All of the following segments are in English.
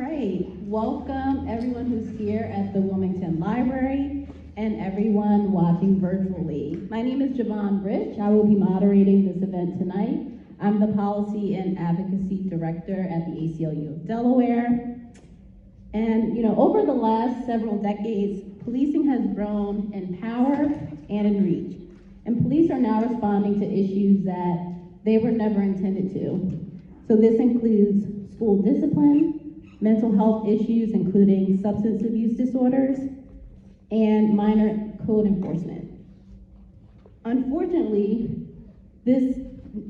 right, welcome everyone who's here at the Wilmington Library and everyone watching virtually. My name is Javon Rich. I will be moderating this event tonight. I'm the Policy and Advocacy Director at the ACLU of Delaware. And over the last several decades, policing has grown in power and in reach. And police are now responding to issues that they were never intended to. So this includes school discipline, mental health issues, including substance abuse disorders, and minor code enforcement. Unfortunately, this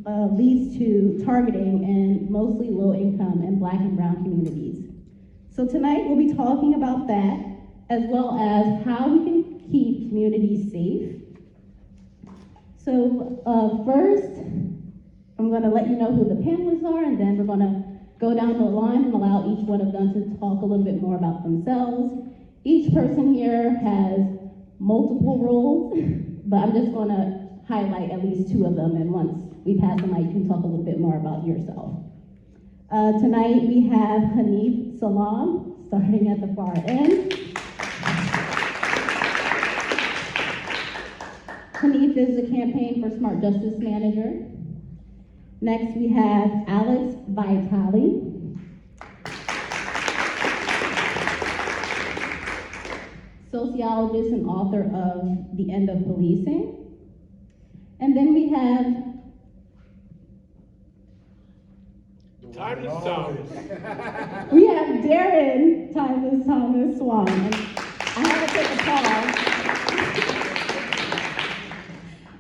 leads to targeting in mostly low-income and Black and brown communities. So tonight we'll be talking about that, as well as how we can keep communities safe. So first, I'm gonna let you know who the panelists are, and then we're gonna go down the line and allow each one of them to talk a little bit more about themselves. Each person here has multiple roles, but I'm just gonna highlight at least two of them, and once we pass the mic, you can talk a little bit more about yourself. Tonight we have Haneef Salaam, starting at the far end. Haneef is the Campaign for Smart Justice Manager. Next, we have Alex Vitale. Sociologist and author of The End of Policing. And then we have Timeless Thomas. We have Daron, Timeless Swann. And I had to take a pause.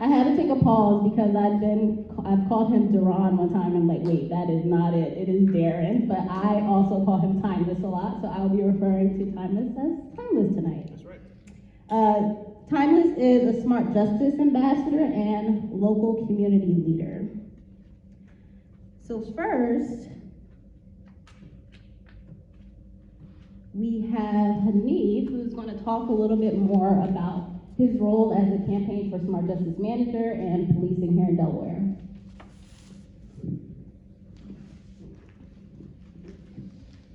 I had to take a pause because I've called him Daron one time. I'm like, wait, that is not it. It is Daron. But I also call him Timeless a lot, so I'll be referring to Timeless as Timeless tonight. That's right. Timeless is a smart justice ambassador and local community leader. So first, we have Haneef, who's going to talk a little bit more about his role as a Campaign for Smart Justice Manager and policing here in Delaware.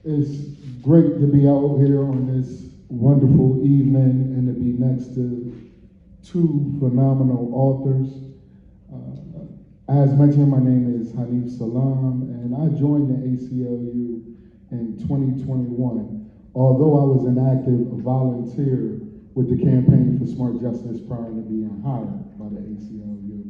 It's great to be out here on this wonderful evening and to be next to two phenomenal authors. As mentioned, my name is Haneef Salaam, and I joined the ACLU in 2021, although I was an active volunteer with the Campaign for Smart Justice prior to being hired by the ACLU.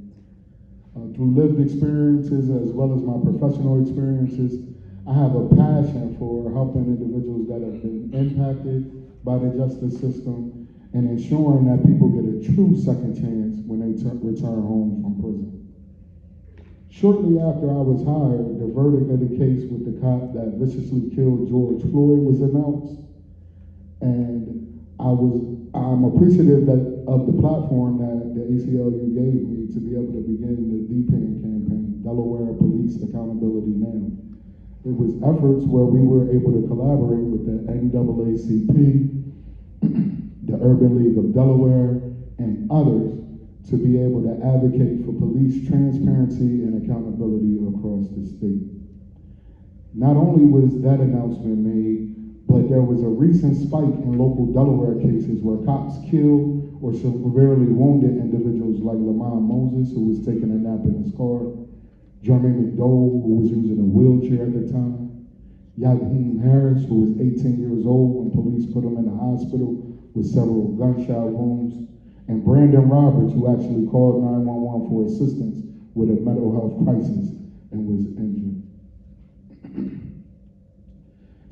Through lived experiences as well as my professional experiences, I have a passion for helping individuals that have been impacted by the justice system and ensuring that people get a true second chance when they return home from prison. Shortly after I was hired, the verdict of the case with the cop that viciously killed George Floyd was announced, and I'm appreciative of the platform that the ACLU gave me to be able to begin the DPAN campaign, Delaware Police Accountability Now. It was efforts where we were able to collaborate with the NAACP, the Urban League of Delaware, and others to be able to advocate for police transparency and accountability across the state. Not only was that announcement made, but there was a recent spike in local Delaware cases where cops killed or severely wounded individuals like Lamont Moses, who was taking a nap in his car, Jeremy McDowell, who was using a wheelchair at the time, Yaheem Harris, who was 18 years old when police put him in the hospital with several gunshot wounds, and Brandon Roberts, who actually called 911 for assistance with a mental health crisis and was injured.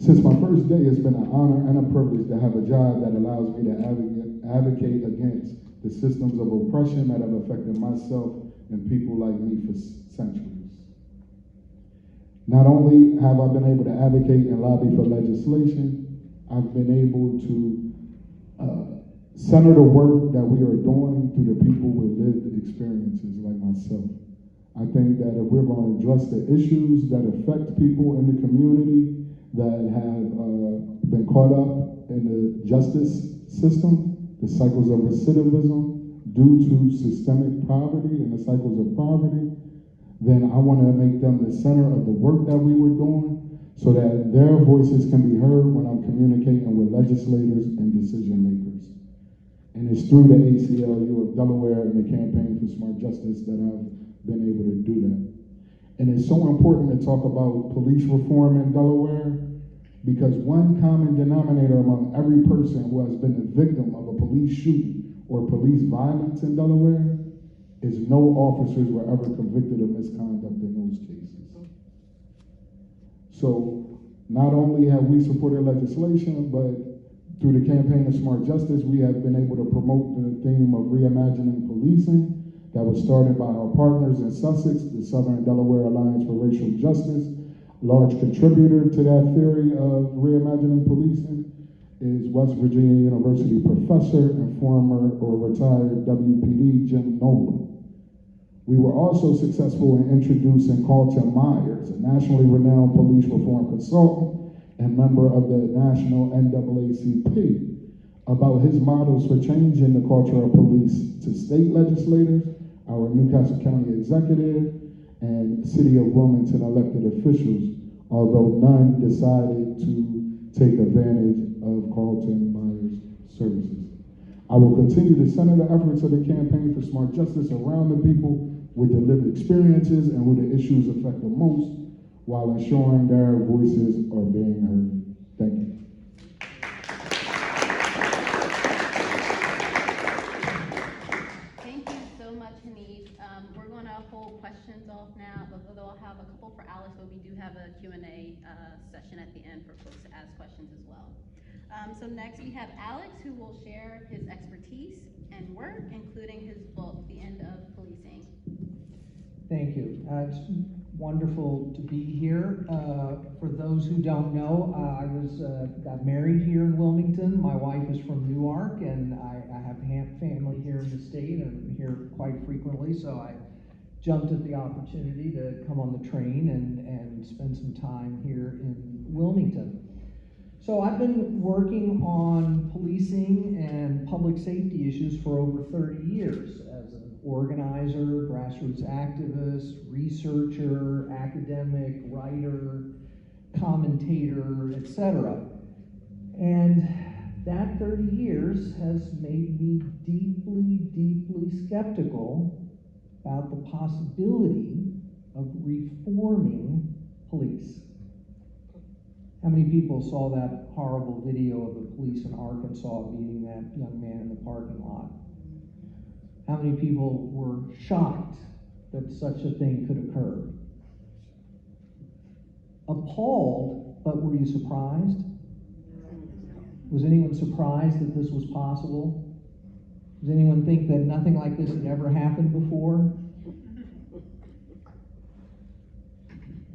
Since my first day, it's been an honor and a privilege to have a job that allows me to advocate against the systems of oppression that have affected myself and people like me for centuries. Not only have I been able to advocate and lobby for legislation, I've been able to center the work that we are doing through the people with lived experiences like myself. I think that if we're going to address the issues that affect people in the community that have been caught up in the justice system, the cycles of recidivism due to systemic poverty and the cycles of poverty, then I want to make them the center of the work that we were doing so that their voices can be heard when I'm communicating with legislators and decision makers. And it's through the ACLU of Delaware and the Campaign for Smart Justice that I've been able to do that. And it's so important to talk about police reform in Delaware, because one common denominator among every person who has been the victim of a police shooting or police violence in Delaware is no officers were ever convicted of misconduct in those cases. So not only have we supported legislation, but through the Campaign of Smart Justice, we have been able to promote the theme of reimagining policing that was started by our partners in Sussex, the Southern Delaware Alliance for Racial Justice. Large contributor to that theory of reimagining policing is West Virginia University professor and former or retired WPD Jim Nolan. We were also successful in introducing Carlton Myers, a nationally renowned police reform consultant and member of the National NAACP, about his models for changing the culture of police to state legislators, our Newcastle County executive, and City of Wilmington elected officials, although none decided to take advantage of Carlton Myers' services. I will continue to center the efforts of the Campaign for Smart Justice around the people with the lived experiences and who the issues affect the most, while ensuring their voices are being heard. Thank you. Thank you so much, Haneef. We're going to hold questions off now, although I'll have a couple for Alex, but we do have a Q&A session at the end for folks to ask questions as well. So next we have Alex, who will share his expertise and work, including his book, The End of Policing. Thank you. It's wonderful to be here. For those who don't know, I got married here in Wilmington. My wife is from Newark, and I have family here in the state, and I'm here quite frequently, so I jumped at the opportunity to come on the train and spend some time here in Wilmington. So I've been working on policing and public safety issues for over 30 years as an organizer, grassroots activist, researcher, academic, writer, commentator, etc. And that 30 years has made me deeply, deeply skeptical about the possibility of reforming police. How many people saw that horrible video of the police in Arkansas beating that young man in the parking lot? How many people were shocked that such a thing could occur? Appalled, but were you surprised? Was anyone surprised that this was possible? Does anyone think that nothing like this had ever happened before?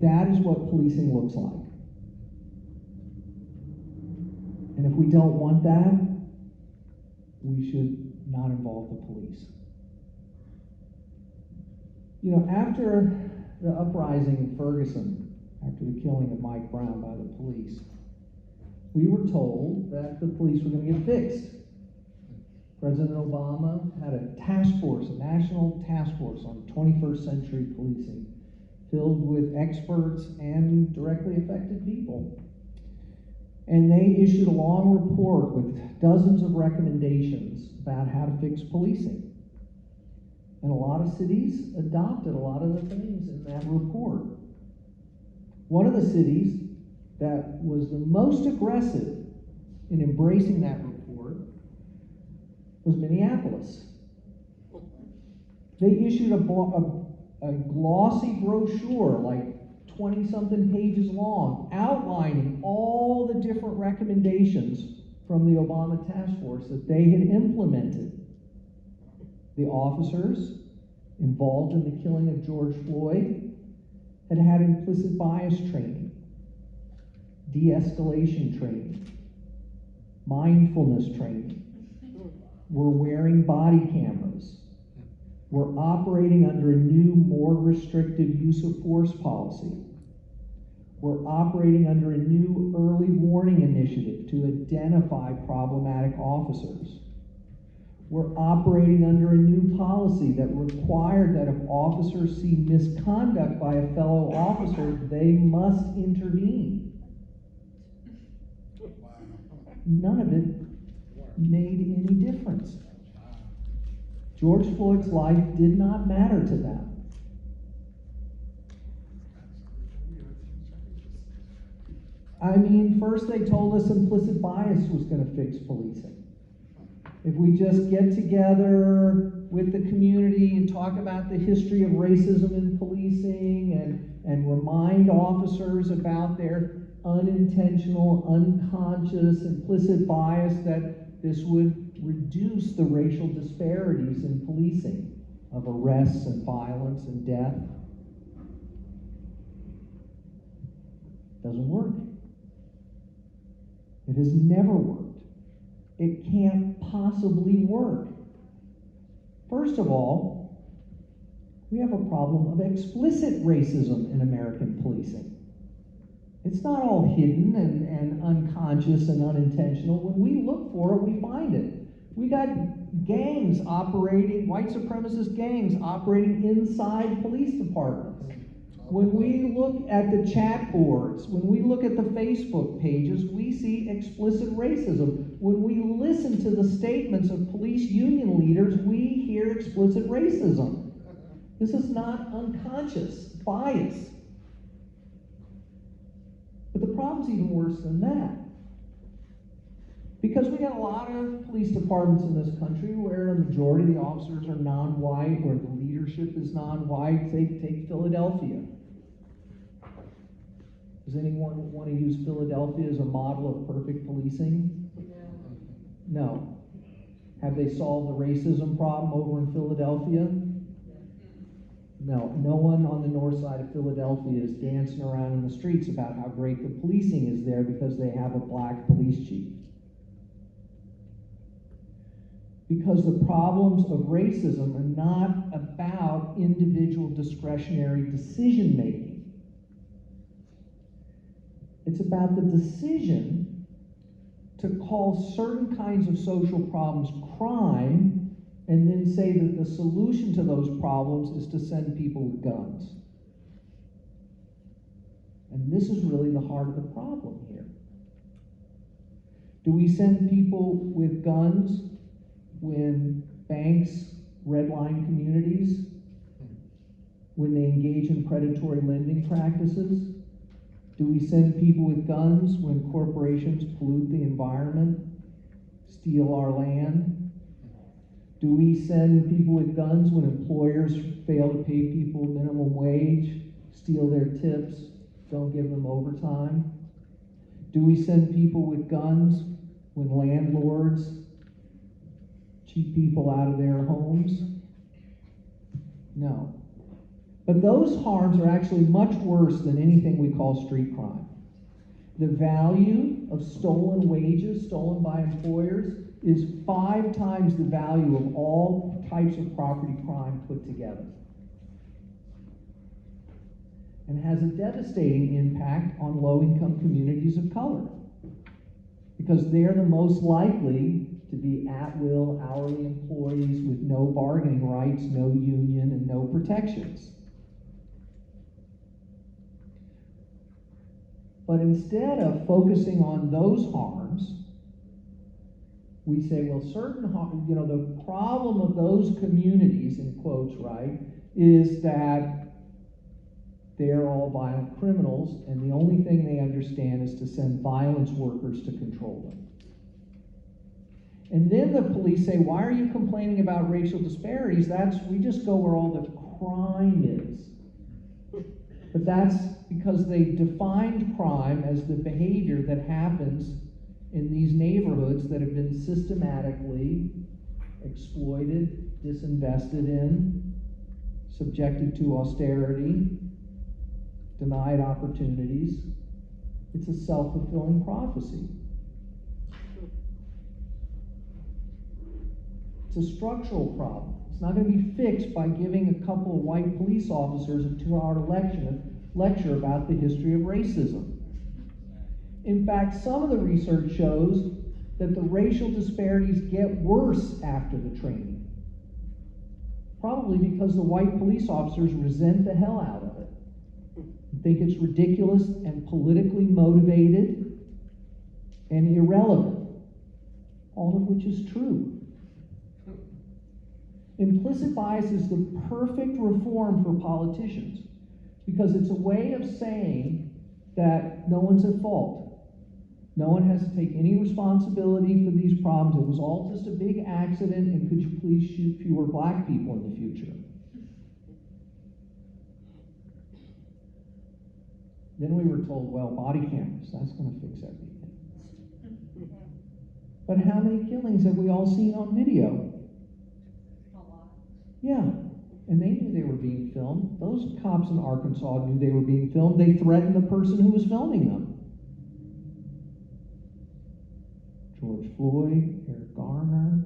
That is what policing looks like. And if we don't want that, we should not involve the police. You know, after the uprising in Ferguson, after the killing of Mike Brown by the police, we were told that the police were going to get fixed. President Obama had a task force, a national task force on 21st century policing, filled with experts and directly affected people. And they issued a long report with dozens of recommendations about how to fix policing. And a lot of cities adopted a lot of the things in that report. One of the cities that was the most aggressive in embracing that report was Minneapolis. They issued a glossy brochure, like 20-something pages long, outlining all the different recommendations from the Obama task force that they had implemented. The officers involved in the killing of George Floyd had had implicit bias training, de-escalation training, mindfulness training, were wearing body cameras, were operating under a new, more restrictive use of force policy, were operating under a new early warning initiative to identify problematic officers, We're operating under a new policy that required that if officers see misconduct by a fellow officer, they must intervene. None of it made any difference. George Floyd's life did not matter to them. I mean, first they told us implicit bias was going to fix policing. If we just get together with the community and talk about the history of racism in policing and remind officers about their unintentional, unconscious, implicit bias, that this would reduce the racial disparities in policing of arrests and violence and death. Doesn't work. It has never worked. It can't possibly work. First of all, we have a problem of explicit racism in American policing. It's not all hidden and unconscious and unintentional. When we look for it, we find it. We got gangs operating, white supremacist gangs operating inside police departments. When we look at the chat boards, when we look at the Facebook pages, we see explicit racism. When we listen to the statements of police union leaders, we hear explicit racism. This is not unconscious bias. But the problem's even worse than that. Because we got a lot of police departments in this country where a majority of the officers are non-white, where the leadership is non-white. Take Philadelphia. Does anyone want to use Philadelphia as a model of perfect policing? No. Have they solved the racism problem over in Philadelphia? No. No one on the north side of Philadelphia is dancing around in the streets about how great the policing is there because they have a black police chief. Because the problems of racism are not about individual discretionary decision making. It's about the decision to call certain kinds of social problems crime and then say that the solution to those problems is to send people with guns. And this is really the heart of the problem here. Do we send people with guns when banks redline communities, when they engage in predatory lending practices? Do we send people with guns when corporations pollute the environment, steal our land? Do we send people with guns when employers fail to pay people minimum wage, steal their tips, don't give them overtime? Do we send people with guns when landlords cheat people out of their homes? No. But those harms are actually much worse than anything we call street crime. The value of stolen wages, stolen by employers, is 5 times the value of all types of property crime put together. And has a devastating impact on low-income communities of color, because they're the most likely to be at-will hourly employees with no bargaining rights, no union, and no protections. But instead of focusing on those harms, we say, well, certain harm, the problem of those communities, in quotes, right, is that they're all violent criminals, and the only thing they understand is to send violence workers to control them. And then the police say, why are you complaining about racial disparities? We just go where all the crime is. But that's because they defined crime as the behavior that happens in these neighborhoods that have been systematically exploited, disinvested in, subjected to austerity, denied opportunities. It's a self-fulfilling prophecy. It's a structural problem. It's not going to be fixed by giving a couple of white police officers a 2-hour lecture about the history of racism. In fact, some of the research shows that the racial disparities get worse after the training. Probably because the white police officers resent the hell out of it. Think it's ridiculous and politically motivated and irrelevant, all of which is true. Implicit bias is the perfect reform for politicians because it's a way of saying that no one's at fault. No one has to take any responsibility for these problems. It was all just a big accident, and could you please shoot fewer black people in the future? Then we were told, well, body cameras, that's going to fix everything. But how many killings have we all seen on video? A lot. Yeah, and they knew they were being filmed. Those cops in Arkansas knew they were being filmed. They threatened the person who was filming them. George Floyd, Eric Garner,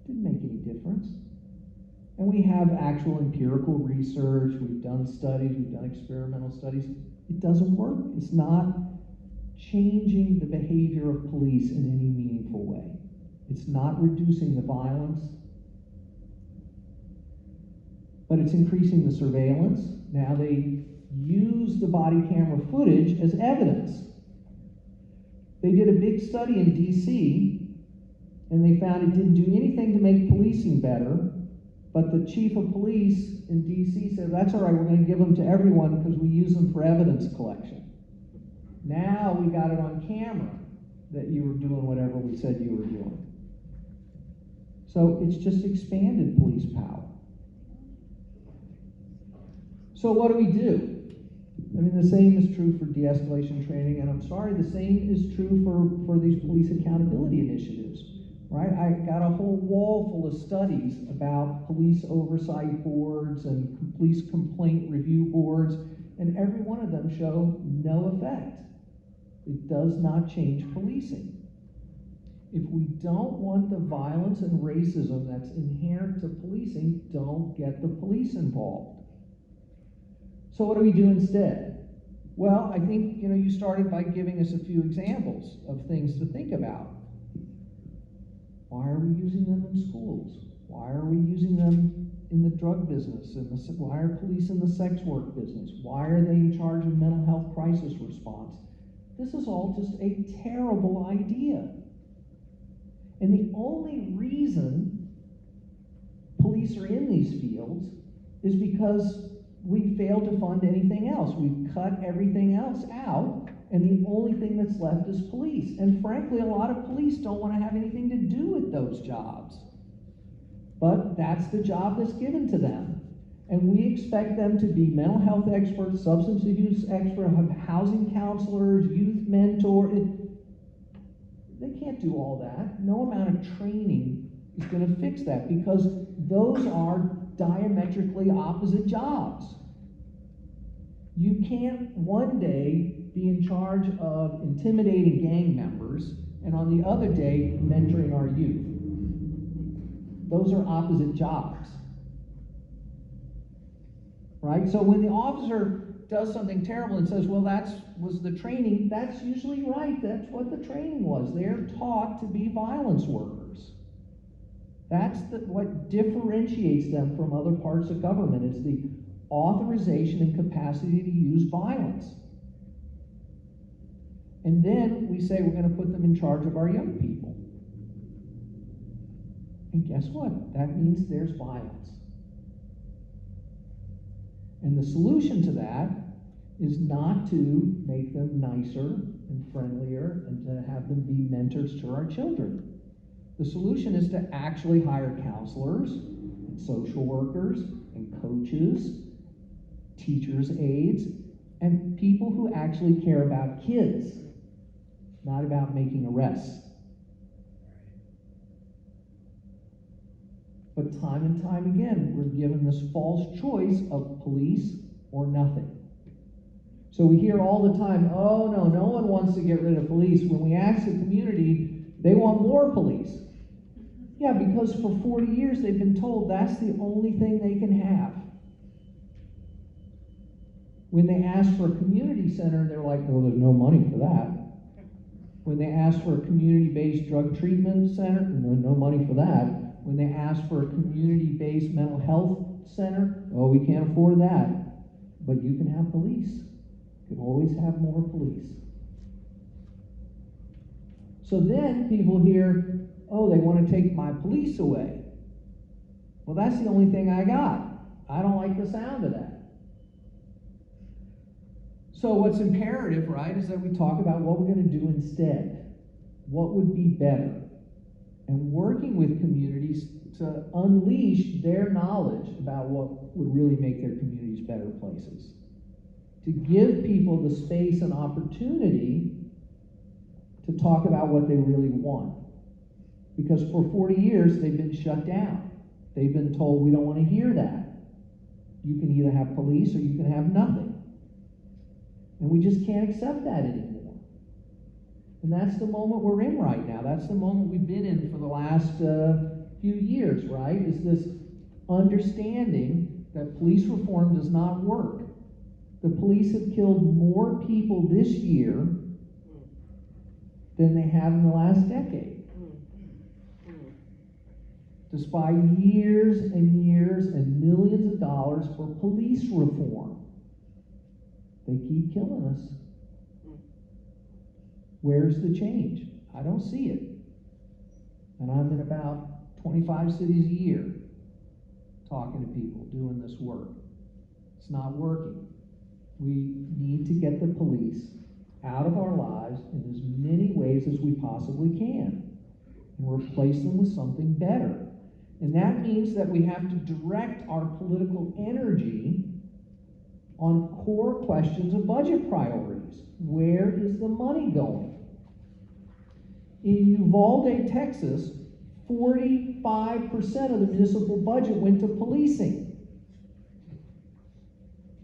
didn't make any difference. And we have actual empirical research, we've done studies, we've done experimental studies. It doesn't work. It's not changing the behavior of police in any meaningful way. It's not reducing the violence, but it's increasing the surveillance. Now they use the body camera footage as evidence. They did a big study in DC, and they found it didn't do anything to make policing better, but the chief of police in DC said, that's all right, we're going to give them to everyone because we use them for evidence collection. Now we got it on camera that you were doing whatever we said you were doing. So it's just expanded police power. So what do we do? I mean, the same is true for de-escalation training, and I'm sorry, the same is true for these police accountability initiatives, right? I got a whole wall full of studies about police oversight boards and police complaint review boards, and every one of them show no effect. It does not change policing. If we don't want the violence and racism that's inherent to policing, don't get the police involved. So what do we do instead? Well, I think, you started by giving us a few examples of things to think about. Why are we using them in schools? Why are we using them in the drug business? Why are police in the sex work business? Why are they in charge of mental health crisis response? This is all just a terrible idea. And the only reason police are in these fields is because we failed to fund anything else. We've cut everything else out, and the only thing that's left is police. And frankly, a lot of police don't want to have anything to do with those jobs. But that's the job that's given to them. And we expect them to be mental health experts, substance abuse experts, housing counselors, youth mentors. They can't do all that. No amount of training is going to fix that because those are diametrically opposite jobs. You can't one day be in charge of intimidating gang members and on the other day mentoring our youth. Those are opposite jobs. Right? So when the officer does something terrible and says, well, that was the training, that's usually right. That's what the training was. They're taught to be violence workers. That's what differentiates them from other parts of government is the authorization and capacity to use violence. And then we say we're going to put them in charge of our young people. And guess what? That means there's violence. And the solution to that is not to make them nicer and friendlier and to have them be mentors to our children. The solution is to actually hire counselors, and social workers, and coaches, teachers' aides, and people who actually care about kids, not about making arrests. But time and time again, we're given this false choice of police or nothing. So we hear all the time, oh no one wants to get rid of police. When we ask the community, they want more police. Yeah, because for 40 years they've been told that's the only thing they can have. When they ask for a community center, they're like, well, there's no money for that. When they ask for a community-based drug treatment center, no money for that. When they ask for a community-based mental health center, oh, we can't afford that. But you can have police. You can always have more police. So then people hear, oh, they want to take my police away. Well, that's the only thing I got. I don't like the sound of that. So what's imperative, right, is that we talk about what we're going to do instead. What would be better? And working with communities to unleash their knowledge about what would really make their communities better places. To give people the space and opportunity to talk about what they really want. Because for 40 years, they've been shut down. They've been told, we don't want to hear that. You can either have police or you can have nothing. And we just can't accept that anymore. And that's the moment we're in right now. That's the moment we've been in for the last few years, right? Is this understanding that police reform does not work. The police have killed more people this year than they have in the last decade. Despite years and years and millions of dollars for police reform, they keep killing us. Where's the change? I don't see it. And I'm in about 25 cities a year talking to people, doing this work. It's not working. We need to get the police out of our lives in as many ways as we possibly can and replace them with something better. And that means that we have to direct our political energy on core questions of budget priorities. Where is the money going? In Uvalde, Texas, 45% of the municipal budget went to policing.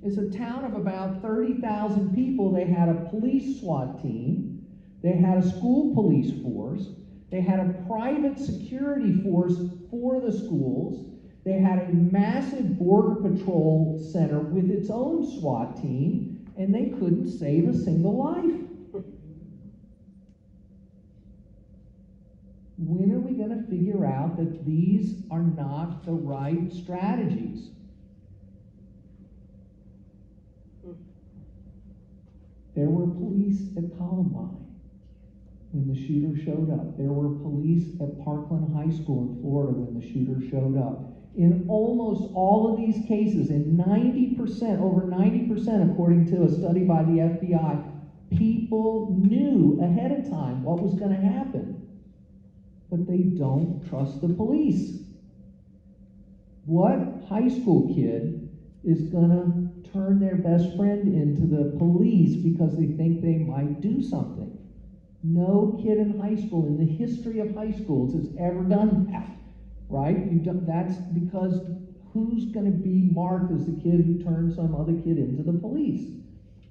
It's a town of about 30,000 people. They had a police SWAT team. They had a school police force. They had a private security force for the schools. They had a massive border patrol center with its own SWAT team, and they couldn't save a single life. When are we going to figure out that these are not the right strategies? There were police at Columbine when the shooter showed up. There were police at Parkland High School in Florida when the shooter showed up. In almost all of these cases, in 90%, over 90%, according to a study by the FBI, people knew ahead of time what was going to happen. But they don't trust the police. What high school kid is going to turn their best friend into the police because they think they might do something? No kid in high school, in the history of high schools, has ever done that, right? That's because who's going to be marked as the kid who turned some other kid into the police?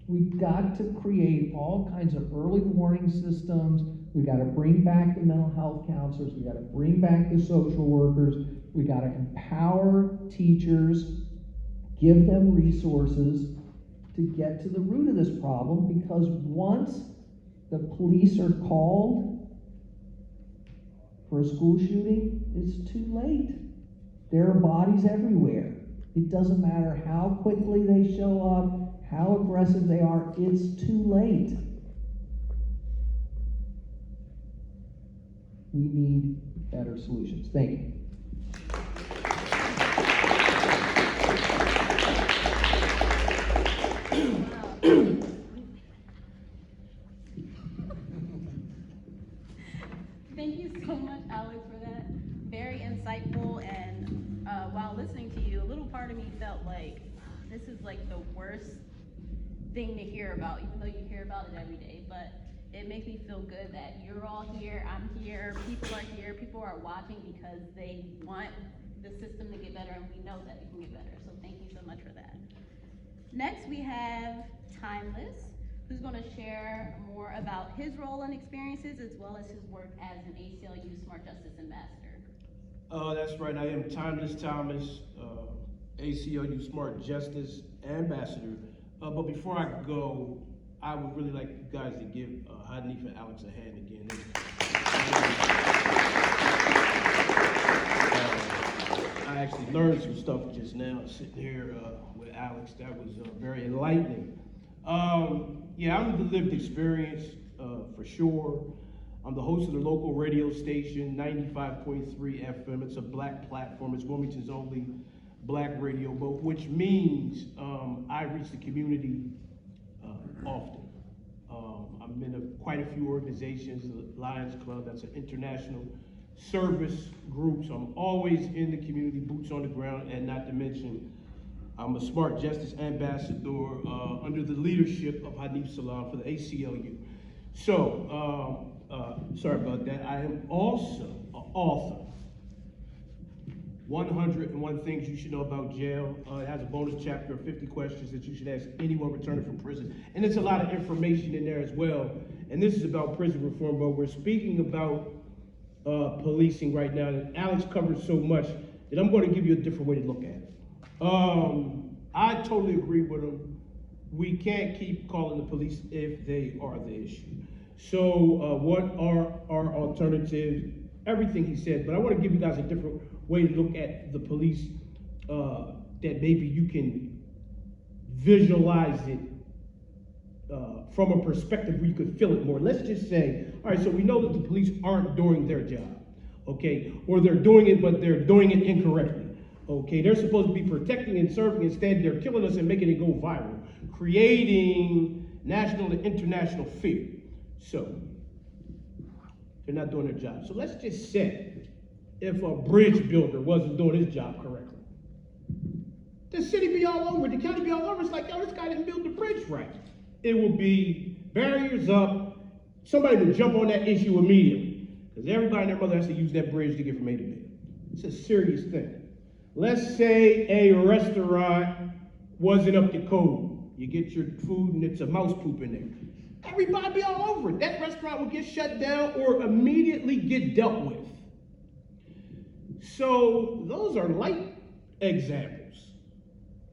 We've got to create all kinds of early warning systems. We've got to bring back the mental health counselors. We've got to bring back the social workers. We've got to empower teachers, give them resources to get to the root of this problem, because once the police are called for a school shooting, it's too late. There are bodies everywhere. It doesn't matter how quickly they show up, how aggressive they are, it's too late. We need better solutions. Thank you. Thank you so much, Alex, for that. Very insightful, and while listening to you, a little part of me felt like this is like the worst thing to hear about, even though you hear about it every day, but it makes me feel good that you're all here, I'm here, people are watching because they want the system to get better, and we know that it can get better, so thank you so much for that. Next, we have Timeless, who's going to share more about his role and experiences, as well as his work as an ACLU Smart Justice Ambassador. That's right, I am Timeless Thomas, ACLU Smart Justice Ambassador. But before I go I would really like you guys to give Haneef and Alex a hand again. I actually learned some stuff just now sitting here with Alex. That was very enlightening. Yeah, I'm the lived experience for sure. I'm the host of the local radio station, 95.3 FM. It's a Black platform. It's Wilmington's only Black radio, but which means I reach the community often. I'm in quite a few organizations, the Lions Club, that's an international service group, so I'm always in the community, boots on the ground, and not to mention, I'm a Smart Justice Ambassador under the leadership of Haneef Salaam for the ACLU. So, sorry about that. I am also an author. 101 Things You Should Know About Jail. It has a bonus chapter of 50 questions that you should ask anyone returning from prison. And there's a lot of information in there as well. And this is about prison reform, but we're speaking about policing right now. And Alex covered so much that I'm going to give you a different way to look at it. I totally agree with him. We can't keep calling the police if they are the issue. So what are our alternatives? Everything he said, but I want to give you guys a different way to look at the police that maybe you can visualize it from a perspective where you could feel it more. Let's just say, all right, so we know that the police aren't doing their job, okay? Or they're doing it, but they're doing it incorrectly, okay? They're supposed to be protecting and serving, instead they're killing us and making it go viral, creating national and international fear. So, they're not doing their job. So let's just say, if a bridge builder wasn't doing his job correctly, the city be all over it, the county be all over it. It's like, yo, this guy didn't build the bridge right. It will be barriers up. Somebody would jump on that issue immediately, because everybody and their mother has to use that bridge to get from A to B. It's a serious thing. Let's say a restaurant wasn't up to code. You get your food and it's a mouse poop in there. Everybody be all over it. That restaurant would get shut down or immediately get dealt with. So those are light examples.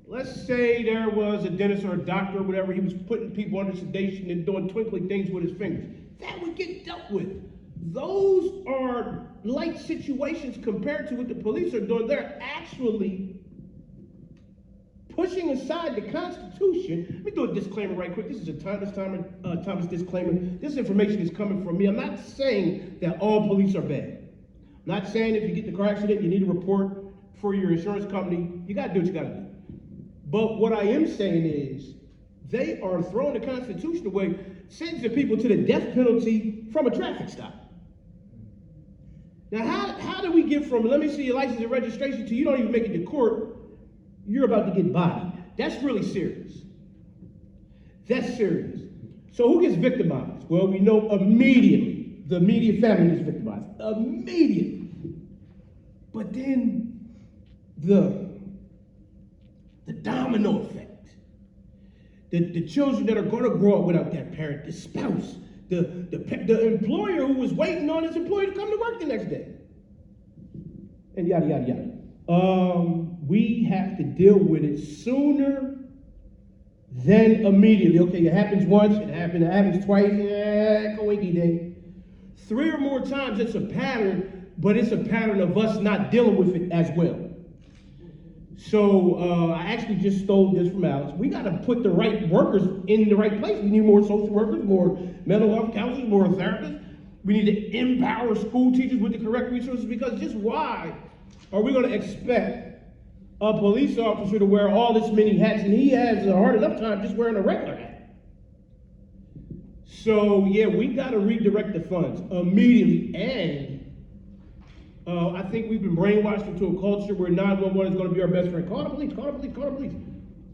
Let's say there was a dentist or a doctor or whatever, he was putting people under sedation and doing twinkly things with his fingers. That would get dealt with. Those are light situations compared to what the police are doing. They're actually pushing aside the Constitution. Let me do a disclaimer right quick. This is a Thomas disclaimer. This information is coming from me. I'm not saying that all police are bad. I'm not saying if you get in a car accident, you need to report for your insurance company. You got to do what you got to do. But what I am saying is they are throwing the Constitution away, sentencing people to the death penalty from a traffic stop. Now, how do we get from, let me see your license and registration, to you don't even make it to court, you're about to get bodied? That's really serious. That's serious. So who gets victimized? Well, we know immediately the immediate family gets victimized. Immediately. But then the domino effect. The children that are going to grow up without that parent, the spouse, the employer who was waiting on his employee to come to work the next day. And yada, yada, yada. We have to deal with it sooner than immediately. Okay, it happens once, it happens twice, coinky day. 3 or more times, it's a pattern, but it's a pattern of us not dealing with it as well. So I actually just stole this from Alex. We got to put the right workers in the right place. We need more social workers, more mental health counselors, more therapists. We need to empower school teachers with the correct resources, because just why are we going to expect a police officer to wear all this many hats, and he has a hard enough time just wearing a regular hat? So yeah, we got to redirect the funds immediately, and I think we've been brainwashed into a culture where 911 is going to be our best friend. Call the police, call the police, call the police.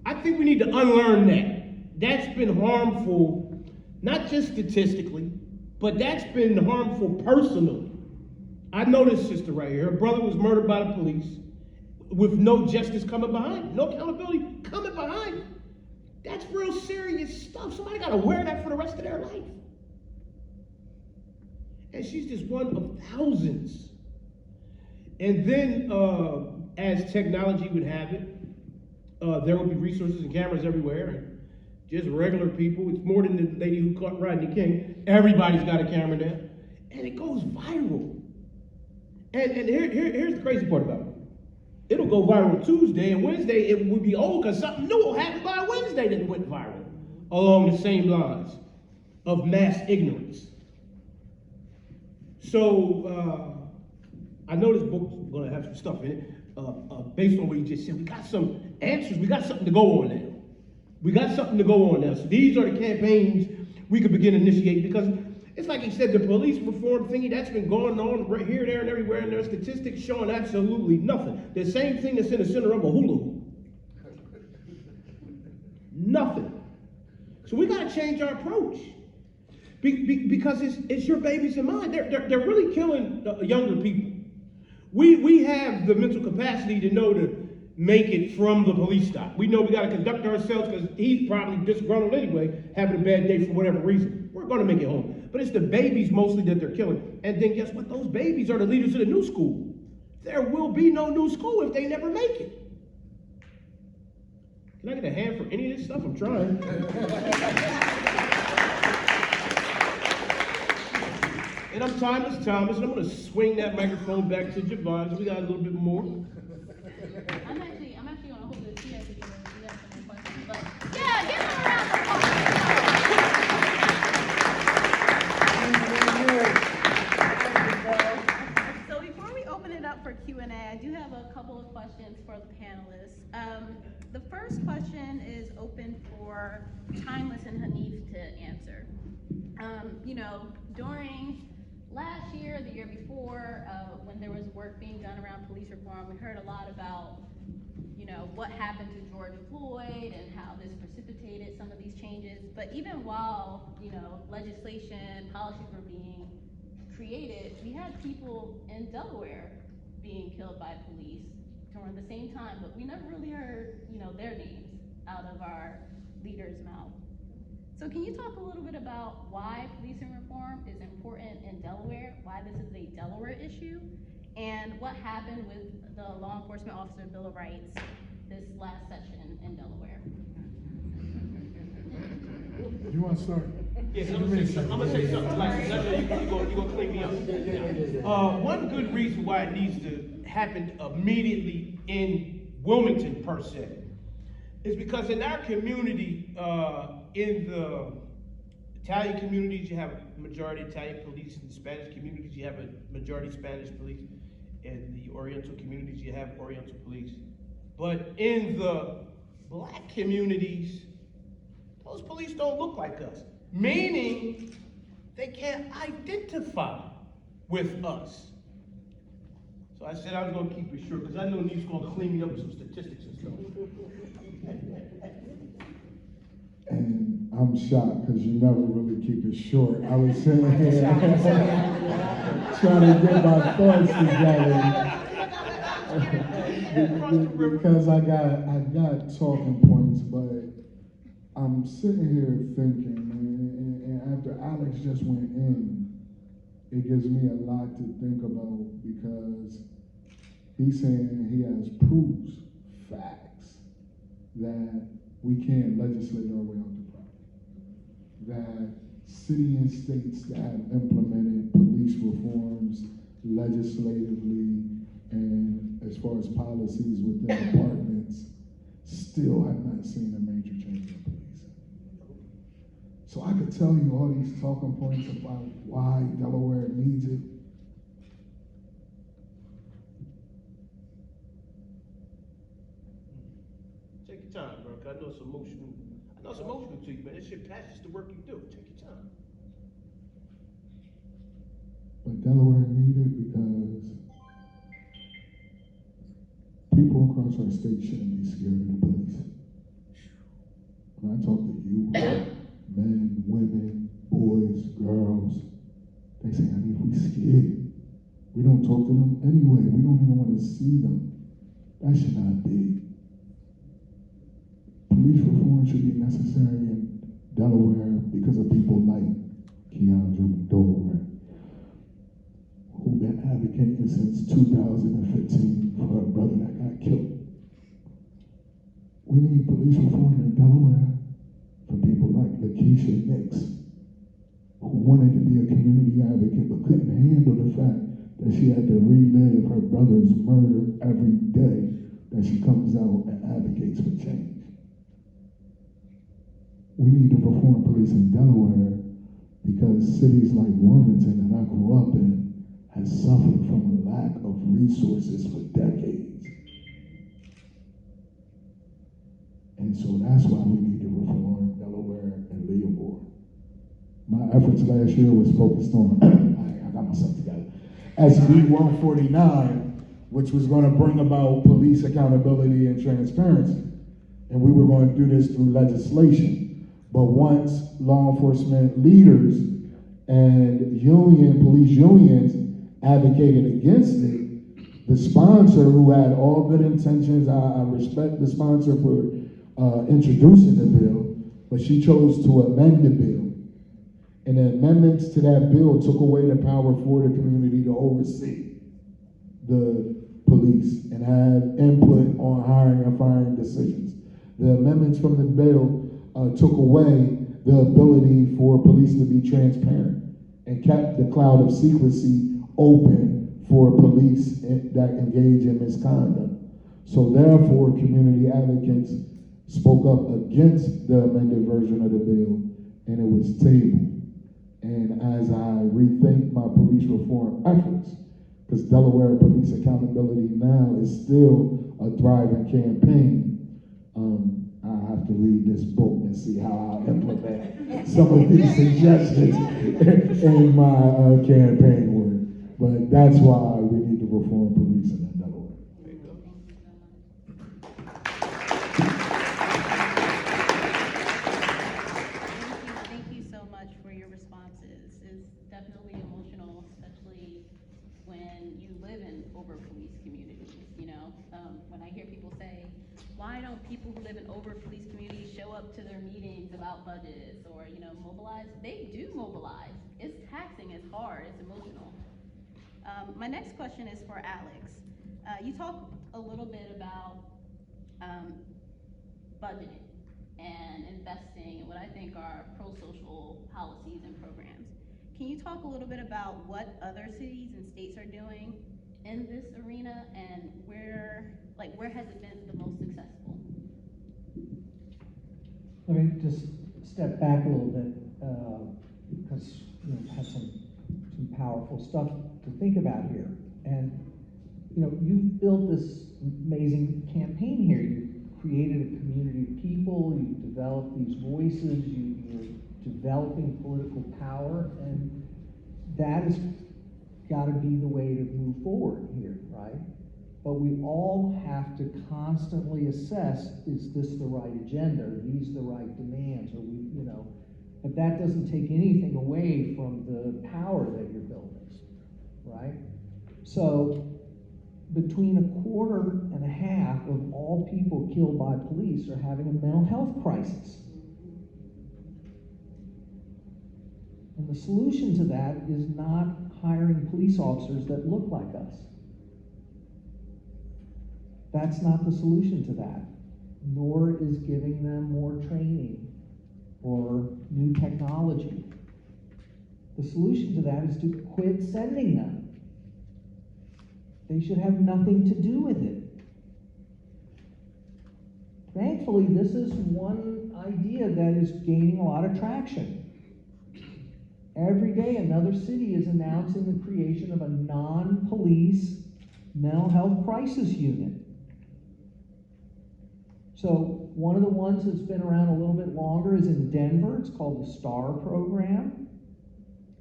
I think we need to unlearn that. That's been harmful, not just statistically, but that's been harmful personally. I know this sister right here. Her brother was murdered by the police with no justice coming behind, no accountability coming behind. That's real serious stuff. Somebody got to wear that for the rest of their life. And she's just one of thousands. And then, as technology would have it, there will be resources and cameras everywhere. And just regular people. It's more than the lady who caught Rodney King. Everybody's got a camera now. And it goes viral. And here's the crazy part about it. It'll go viral Tuesday, and Wednesday it will be old because something new will happen by Wednesday that went viral along the same lines of mass ignorance. So I know this book's going to have some stuff in it based on what you just said. We got some answers. We got something to go on now. We got something to go on now. So these are the campaigns we could begin initiating, because it's like he said, the police reform thingy, that's been going on right here, there, and everywhere, and there's statistics showing absolutely nothing. The same thing that's in the center of a hula hoop. Nothing. So we got to change our approach. Because it's your babies and mine. They're really killing younger people. We have the mental capacity to know to make it from the police stop. We know we got to conduct ourselves because he's probably disgruntled anyway, having a bad day for whatever reason. We're going to make it home. But it's the babies mostly that they're killing. And then guess what? Those babies are the leaders of the new school. There will be no new school if they never make it. Can I get a hand for any of this stuff? I'm trying. And I'm Timeless Thomas, and I'm going to swing that microphone back to Javon, so we got a little bit more. I'm actually going to hold this here to give us some more questions. But yeah, give them a round of applause. So before we open it up for Q&A, I do have a couple of questions for the panelists. The first question is open for Timeless and Haneef to answer. During last year, the year before, when there was work being done around police reform, we heard a lot about, what happened to George Floyd and how this precipitated some of these changes. But even while, legislation, policies were being created, we had people in Delaware being killed by police during the same time, but we never really heard, their names out of our leaders' mouth. So can you talk a little bit about why policing reform is important in Delaware, why this is a Delaware issue, and what happened with the Law Enforcement Officer Bill of Rights this last session in Delaware? You want to start? Yes, I'm gonna say something like you're gonna clean me up. One good reason why it needs to happen immediately in Wilmington per se is because in our community, in the Italian communities, you have a majority Italian police. In the Spanish communities, you have a majority Spanish police. In the Oriental communities, you have Oriental police. But in the Black communities, those police don't look like us, meaning they can't identify with us. So I said I was going to keep it short because I know Neef's going to clean me up with some statistics and stuff. And I'm shocked because you never really keep it short. I was sitting here trying to get my thoughts together. Because I got talking points, but I'm sitting here thinking, and after Alex just went in, it gives me a lot to think about, because he's saying he has proofs, facts, that we can't legislate our way out the problem. That city and states that have implemented police reforms legislatively and as far as policies within departments still have not seen a major change in policing. So I could tell you all these talking points about why Delaware needs it. Take your time, bro. I know it's emotional. I know it's emotional to you, man. This shit passes the work you do. Take your time. But Delaware need it because people across our state shouldn't be scared of the police. When I talk to you, men, women, boys, girls, they say, I mean, we scared. We don't talk to them anyway. We don't even want to see them. That should not be. Police reform should be necessary in Delaware because of people like Keandra Dover, who've been advocating since 2015 for a brother that got killed. We need police reform in Delaware for people Lakeisha Nix, who wanted to be a community advocate but couldn't handle the fact that she had to relive her brother's murder every day that she comes out and advocates for change. We need to reform police in Delaware because cities like Wilmington that I grew up in has suffered from a lack of resources for decades. And so that's why we need to reform Delaware and Leavenworth. My efforts last year was focused on, I got myself together, SB 149, which was going to bring about police accountability and transparency. And we were going to do this through legislation. But once law enforcement leaders and police unions advocated against it, the sponsor, who had all good intentions, I respect the sponsor for introducing the bill, but she chose to amend the bill. And the amendments to that bill took away the power for the community to oversee the police and have input on hiring and firing decisions. The amendments from the bill took away the ability for police to be transparent and kept the cloud of secrecy open for police that engage in misconduct. So therefore, community advocates spoke up against the amended version of the bill, and it was tabled. And as I rethink my police reform efforts, because Delaware Police Accountability Now is still a thriving campaign, I have to read this book and see how I'll implement some of these suggestions in my campaign work. But that's why we need to reform policing in Delaware. Thank you so much for your responses. It's definitely emotional, especially when you live in over-police communities, you know? When I hear people say, why don't people who live in over-police communities show up to their meetings about budgets or, you know, mobilize? They do mobilize. It's taxing, it's hard, it's emotional. My next question is for Alex. You talk a little bit about budgeting and investing in what I think are pro-social policies and programs. Can you talk a little bit about what other cities and states are doing in this arena and where has it been the most successful? Let me just step back a little bit, because I have some powerful stuff to think about here. And you built this amazing campaign here. You created a community of people, you developed these voices, you're developing political power, and that has got to be the way to move forward here, right? But we all have to constantly assess, is this the right agenda? Are these the right demands? Are we, but that doesn't take anything away from the power that you're building, right? So between 1.5% of all people killed by police are having a mental health crisis. And the solution to that is not hiring police officers that look like us. That's not the solution to that, nor is giving them more training or new technology. The solution to that is to quit sending them. They should have nothing to do with it. Thankfully, this is one idea that is gaining a lot of traction. Every day, another city is announcing the creation of a non-police mental health crisis unit. So one of the ones that's been around a little bit longer is in Denver. It's called the STAR program.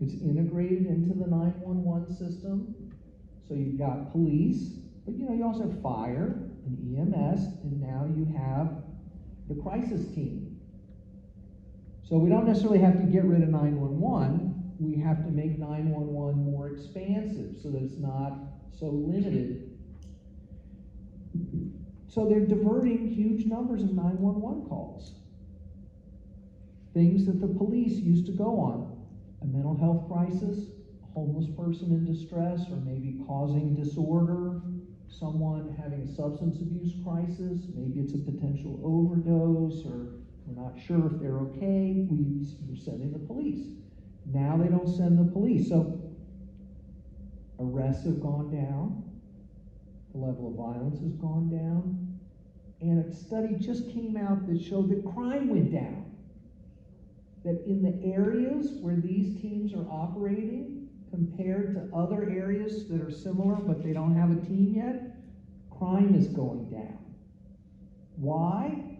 It's integrated into the 911 system. So you've got police, but you also have fire and EMS, and now you have the crisis team. So we don't necessarily have to get rid of 911. We have to make 911 more expansive so that it's not so limited. So they're diverting huge numbers of 911 calls. Things that the police used to go on. A mental health crisis, a homeless person in distress, or maybe causing disorder, someone having a substance abuse crisis, maybe it's a potential overdose or We're not sure if they're okay. We're sending the police. Now they don't send the police. So arrests have gone down. The level of violence has gone down. And a study just came out that showed that crime went down. That in the areas where these teams are operating, compared to other areas that are similar but they don't have a team yet, crime is going down. Why?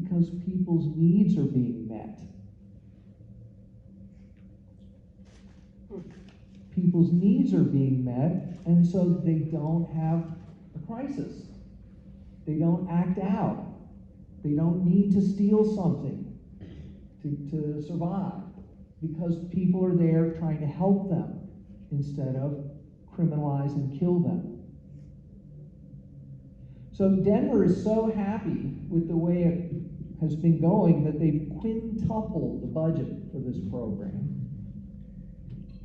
Because people's needs are being met. People's needs are being met, and so they don't have a crisis. They don't act out. They don't need to steal something to survive, because people are there trying to help them instead of criminalize and kill them. So Denver is so happy with the way it has been going that they've quintupled the budget for this program.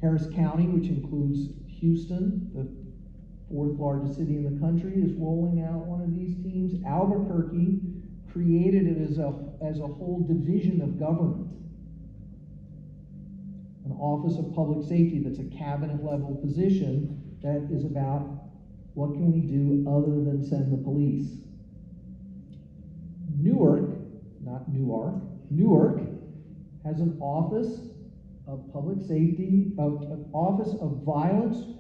Harris County, which includes Houston, the fourth largest city in the country, is rolling out one of these teams. Albuquerque created it as a whole division of government. An Office of Public Safety that's a cabinet level position that is about what can we do other than send the police. Newark, not Newark, Newark has an Office of Public Safety, an Office of Violence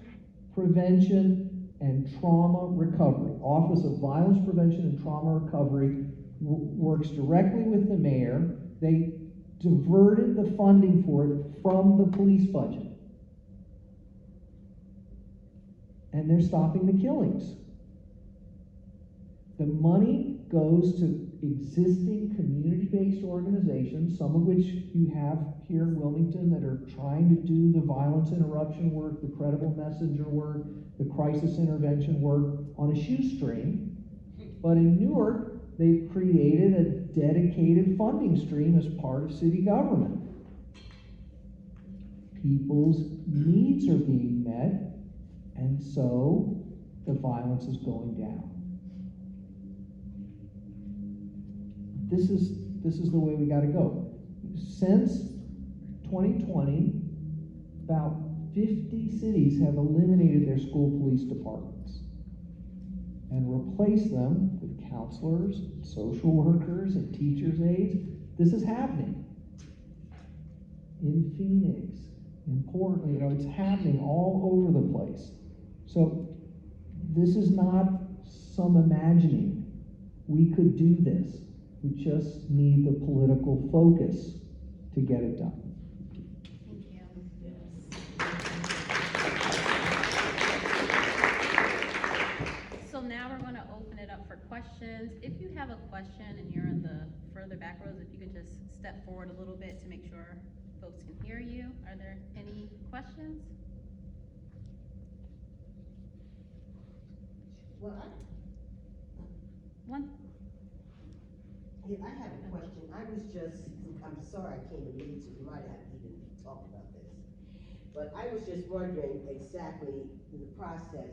Prevention and Trauma Recovery. Office of Violence Prevention and Trauma Recovery works directly with the mayor. They diverted the funding for it from the police budget. And they're stopping the killings. The money goes to existing community-based organizations, some of which you have here in Wilmington that are trying to do the violence interruption work, the credible messenger work, the crisis intervention work on a shoestring. But in Newark, they've created a dedicated funding stream as part of city government. People's needs are being met, and so the violence is going down. This is the way we got to go. Since 2020, about 50 cities have eliminated their school police departments and replaced them with counselors, social workers, and teachers' aides. This is happening in Phoenix, in Portland. It's happening all over the place. So this is not some imagining. We could do this. We just need the political focus to get it done. Thank you. So now we're going to open it up for questions. If you have a question and you're in the further back rows, if you could just step forward a little bit to make sure folks can hear you. Are there any questions? Well, One. yeah, I have a question. I'm sorry I came in late, so we might have to even talk about this. But I was just wondering exactly in the process,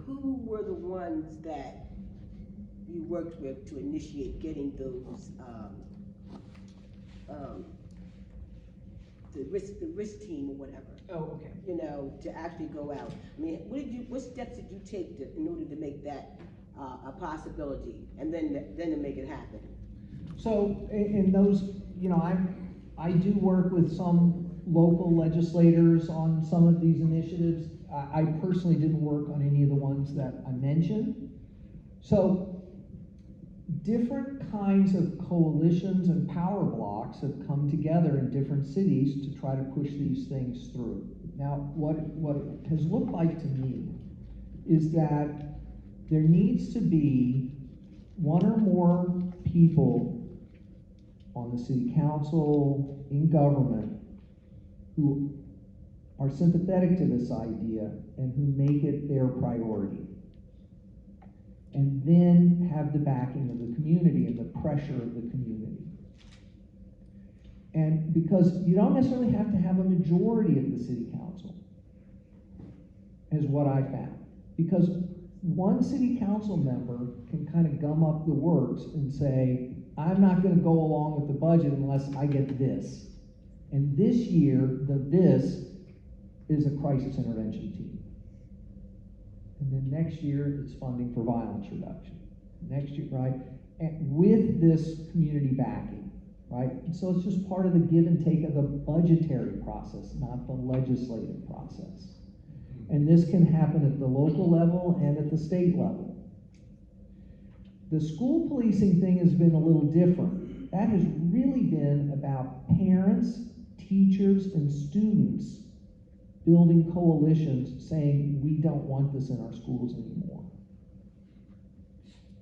who were the ones that you worked with to initiate getting those, the risk team or whatever? Oh, okay. To actually go out. What steps did you take in order to make that a possibility, and then to make it happen? So in those, I do work with some local legislators on some of these initiatives. I personally didn't work on any of the ones that I mentioned. So different kinds of coalitions and power blocks have come together in different cities to try to push these things through. Now, what it has looked like to me is that there needs to be one or more people on the city council, in government, who are sympathetic to this idea and who make it their priority. And then have the backing of the community and the pressure of the community. And because you don't necessarily have to have a majority of the city council, is what I found. Because one city council member can kind of gum up the works and say, I'm not gonna go along with the budget unless I get this. And this year, this is a crisis intervention team. And then next year, it's funding for violence reduction. Next year, right? And with this community backing, right? And so it's just part of the give and take of the budgetary process, not the legislative process. And this can happen at the local level and at the state level. The school policing thing has been a little different. That has really been about parents, teachers, and students building coalitions saying, we don't want this in our schools anymore.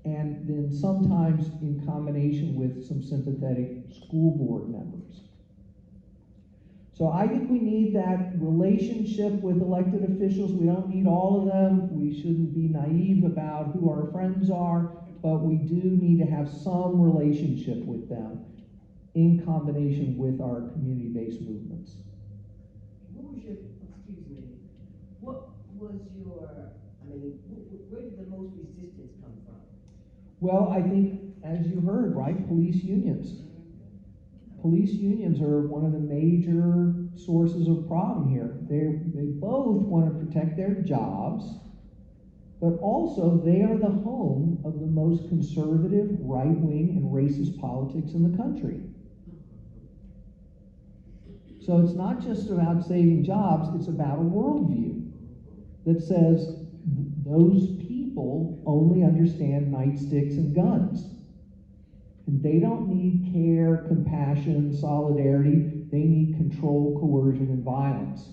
And then sometimes in combination with some sympathetic school board members. So I think we need that relationship with elected officials. We don't need all of them. We shouldn't be naive about who our friends are, but we do need to have some relationship with them in combination with our community-based movements. What was your, excuse me, what was your, where did the most resistance come from? Well, I think, as you heard, right, police unions. Police unions are one of the major sources of problem here. They both want to protect their jobs, but also they are the home of the most conservative, right-wing, and racist politics in the country. So it's not just about saving jobs, it's about a worldview that says those people only understand nightsticks and guns. And they don't need care, compassion, solidarity. They need control, coercion, and violence.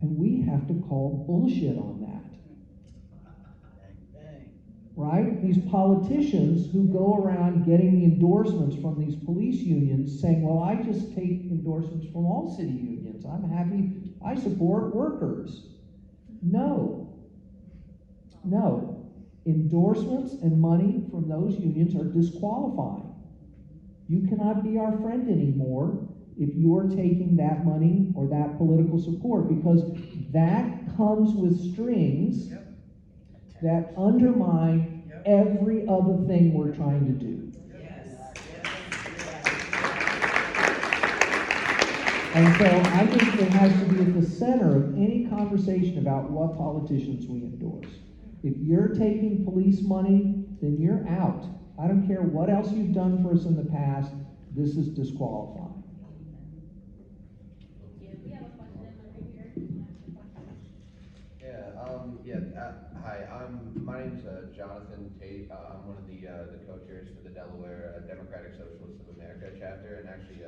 And we have to call bullshit on that. Right? These politicians who go around getting the endorsements from these police unions saying, well, I just take endorsements from all city unions. I'm happy, I support workers. No. Endorsements and money from those unions are disqualifying. You cannot be our friend anymore if you're taking that money or that political support, because that comes with strings that undermine every other thing we're trying to do. And so I think it has to be at the center of any conversation about what politicians we endorse. If you're taking police money, then you're out. I don't care what else you've done for us in the past, this is disqualifying. Yeah, we have a question over here. Hi, my name's Jonathan Tate. I'm one of the co-chairs for the Delaware Democratic Socialists of America chapter, and actually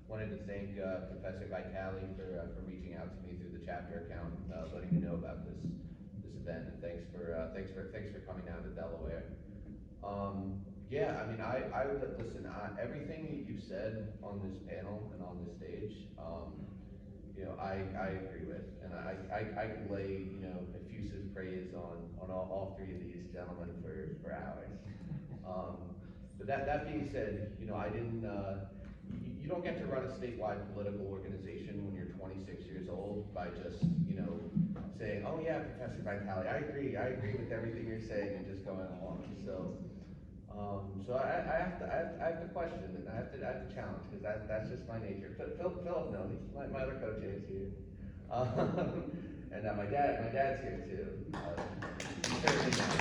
wanted to thank Professor Vitale for reaching out to me through the chapter account, letting me know about this event, and thanks for coming down to Delaware. I would listen. Everything that you've said on this panel and on this stage, I agree with, and I could lay effusive praise on all three of these gentlemen for hours. But that being said, I didn't. You don't get to run a statewide political organization when you're 26 years old by just saying, oh yeah, Professor Vitale, I agree with everything you're saying, and just going along. So I have to question, and I have to challenge, because that's just my nature. Philip knows, my other co-chair is here, and my dad's here too. He certainly knows.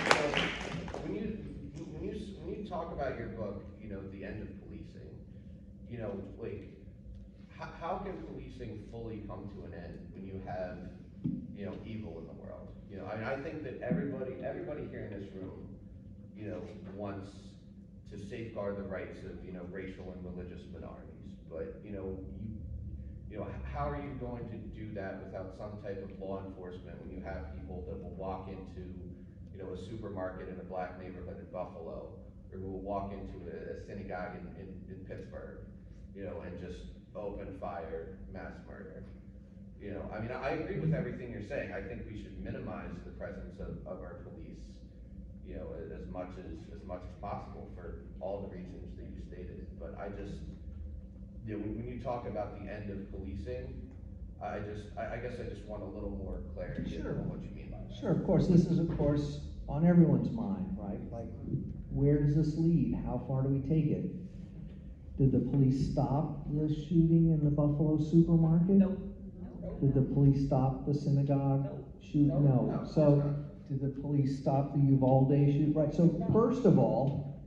So when you talk about your book, The End of Policing, how can policing fully come to an end when you have evil in the world? I think that everybody here in this room wants to safeguard the rights of racial and religious minorities, but how are you going to do that without some type of law enforcement when you have people that will walk into a supermarket in a black neighborhood in Buffalo, or who will walk into a synagogue in Pittsburgh, and just open fire, mass murder? I agree with everything you're saying. I think we should minimize the presence of our police, as much as possible for all the reasons that you stated. But I just, when you talk about the end of policing, I guess I just want a little more clarity Sure. on what you mean by that. Sure, of course, this is, of course, on everyone's mind, right? Like, where does this lead? How far do we take it? Did the police stop the shooting in the Buffalo supermarket? Nope. Did the police stop the synagogue shoot? No. So, did the police stop the Uvalde shoot? Right, so first of all,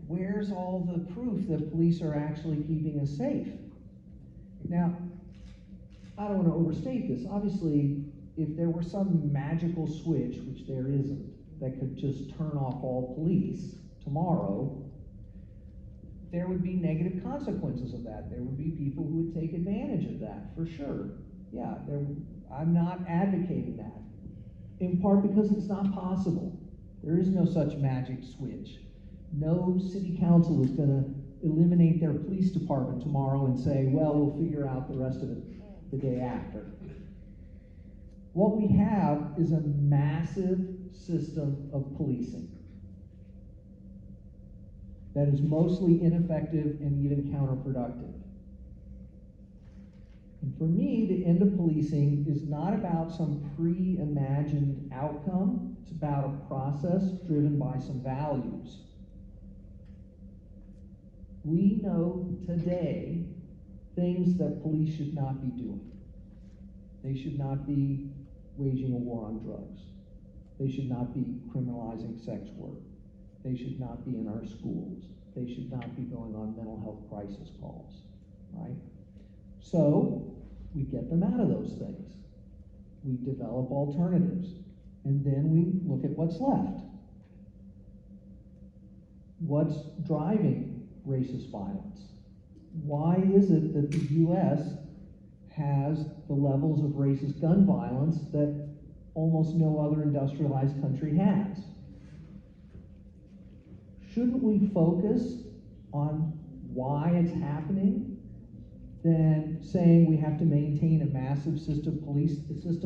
where's all the proof that police are actually keeping us safe? Now, I don't want to overstate this. Obviously, if there were some magical switch, which there isn't, that could just turn off all police tomorrow, there would be negative consequences of that. There would be people who would take advantage of that, for sure. Yeah, I'm not advocating that. In part because it's not possible. There is no such magic switch. No city council is going to eliminate their police department tomorrow and say, well, we'll figure out the rest of it the day after. What we have is a massive system of policing that is mostly ineffective and even counterproductive. And for me, the end of policing is not about some pre-imagined outcome. It's about a process driven by some values. We know today things that police should not be doing. They should not be waging a war on drugs. They should not be criminalizing sex work. They should not be in our schools. They should not be going on mental health crisis calls, right? So we get them out of those things. We develop alternatives. And then we look at what's left. What's driving racist violence? Why is it that the US has the levels of racist gun violence that almost no other industrialized country has? Shouldn't we focus on why it's happening than saying we have to maintain a massive system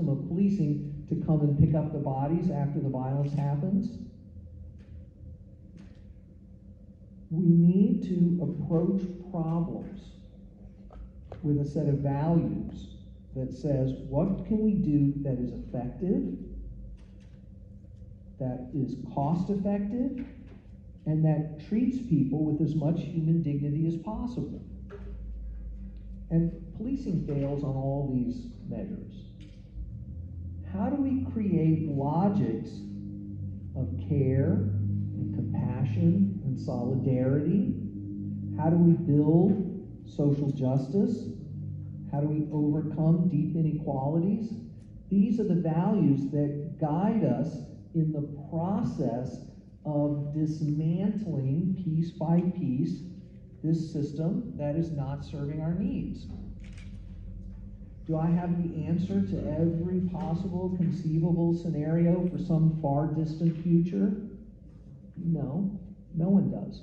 of policing to come and pick up the bodies after the violence happens? We need to approach problems with a set of values that says, what can we do that is effective, that is cost effective, and that treats people with as much human dignity as possible. And policing fails on all these measures. How do we create logics of care and compassion and solidarity? How do we build social justice? How do we overcome deep inequalities? These are the values that guide us in the process of dismantling piece by piece this system that is not serving our needs. Do I have the answer to every possible conceivable scenario for some far distant future? No, no one does.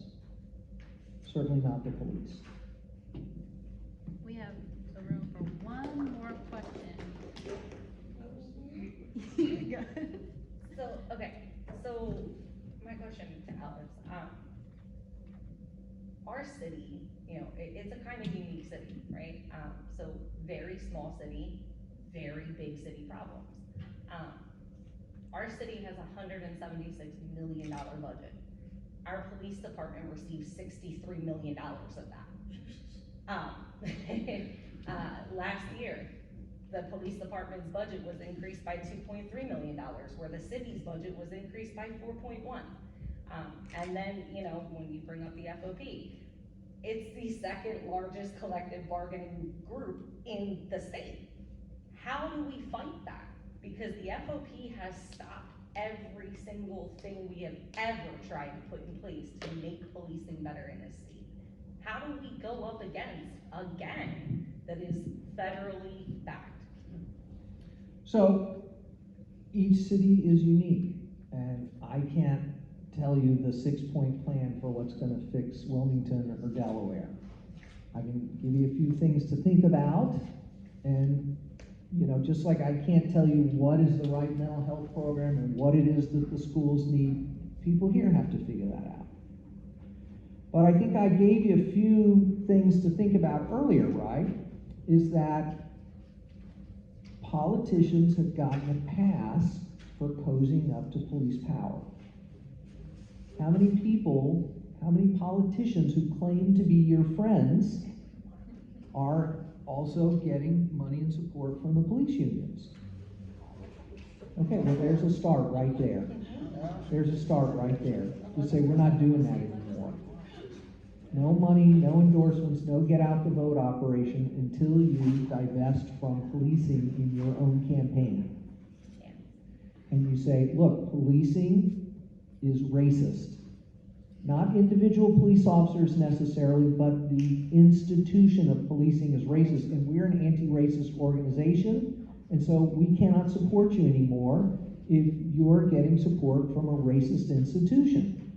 Certainly not the police. We have the room for one more question. So my question to Alex, our city, it's a kind of unique city, right? So very small city, very big city problems. Our city has a $176 million budget. Our police department receives $63 million of that. Last year, the police department's budget was increased by $2.3 million, where the city's budget was increased by 4.1. And then, when you bring up the FOP, it's the second largest collective bargaining group in the state. How do we fight that? Because the FOP has stopped every single thing we have ever tried to put in place to make policing better in this state. How do we go up against a gang that is federally backed? So each city is unique, and I can't tell you the 6-point plan for what's going to fix Wilmington or Delaware. I can give you a few things to think about, and just like I can't tell you what is the right mental health program and what it is that the schools need, people here have to figure that out. But I think I gave you a few things to think about earlier, right? Is that politicians have gotten a pass for cozying up to police power? How many people, how many politicians who claim to be your friends are also getting money and support from the police unions? Okay, well, there's a start right there. There's a start right there. Just say, we're not doing that anymore. No money, no endorsements, no get out the vote operation until you divest from policing in your own campaign. And you say, look, policing is racist. Not individual police officers necessarily, but the institution of policing is racist. And we're an anti-racist organization, and so we cannot support you anymore if you're getting support from a racist institution.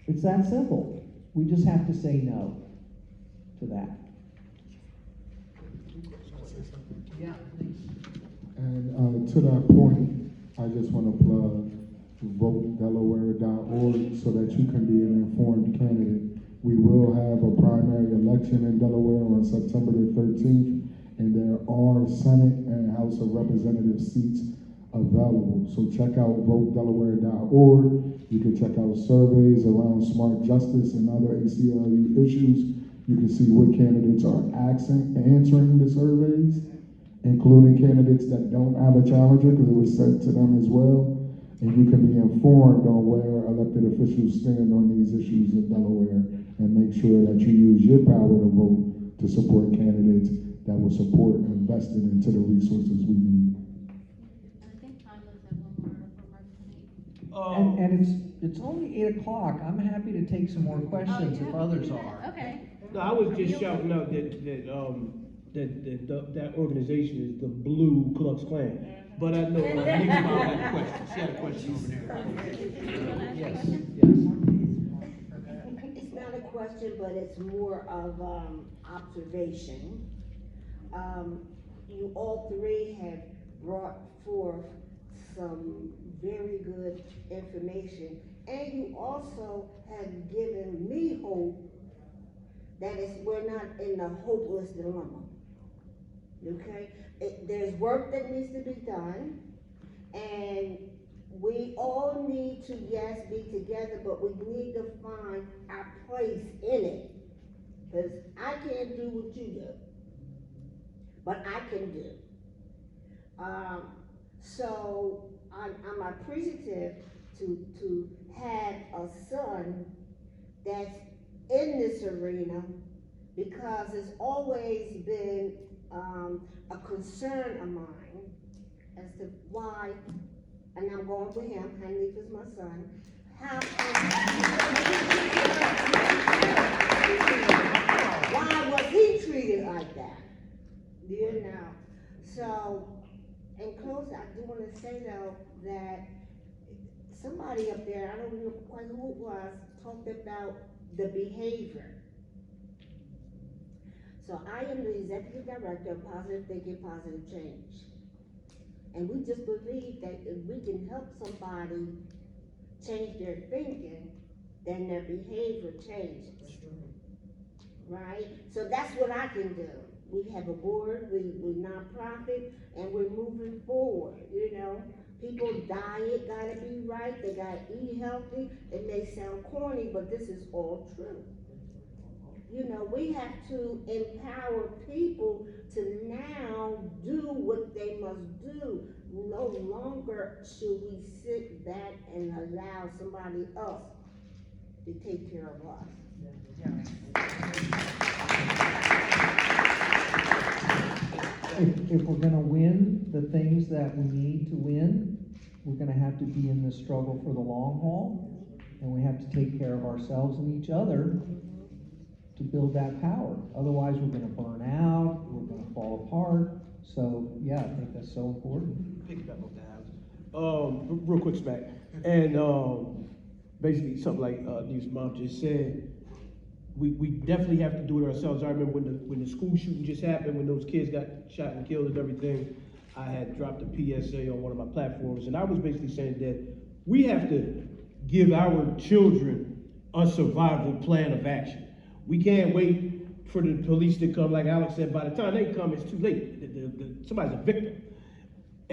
It's that simple. We just have to say no to that. Yeah, please. And to that point, I just want to plug votedelaware.org so that you can be an informed candidate. We will have a primary election in Delaware on September the 13th, and there are Senate and House of Representatives seats available. So check out votedelaware.org. You can check out surveys around smart justice and other ACLU issues. You can see what candidates are answering the surveys, including candidates that don't have a challenger, because it was sent to them as well. And you can be informed on where elected officials stand on these issues in Delaware, and make sure that you use your power to vote to support candidates that will support investing into the resources we need. And I think Panelists have one more remark to make. And it's only 8 o'clock. I'm happy to take some more questions if others are. Okay. No, I was just shouting out that organization is the Blue Klux Klan. But I know Haneef had a question. She had a question over there. Yes, yes. It's not a question, but it's more of observation. You all three have brought forth some very good information, and you also have given me hope that we're not in a hopeless dilemma. Okay? There's work that needs to be done, and we all need to, yes, be together, but we need to find our place in it. Because I can't do what you do, but I can do. So I'm appreciative to have a son that's in this arena, because it's always been a concern of mine as to why, and I'm going with him, Haneef is my son, why was he treated like that? You know? So, in closing, I do want to say though that somebody up there, I don't know quite who it was, talked about the behavior. So I am the executive director of Positive Thinking, Positive Change. And we just believe that if we can help somebody change their thinking, then their behavior changes. Right? So that's what I can do. We have a board, we're nonprofit, and we're moving forward, you know. People's diet gotta be right, they gotta eat healthy. It may sound corny, but this is all true. You know, we have to empower people to now do what they must do. No longer should we sit back and allow somebody else to take care of us. If we're gonna win the things that we need to win, we're gonna have to be in this struggle for the long haul, and we have to take care of ourselves and each other to build that power. Otherwise, we're gonna burn out, we're gonna fall apart. So, yeah, I think that's so important. Pick it up off the house. Real quick smack. And basically something like Haneef's mom just said, we definitely have to do it ourselves. I remember when the school shooting just happened, when those kids got shot and killed and everything, I had dropped a PSA on one of my platforms, and I was basically saying that we have to give our children a survival plan of action. We can't wait for the police to come, like Alex said, by the time they come, it's too late. Somebody's a victim.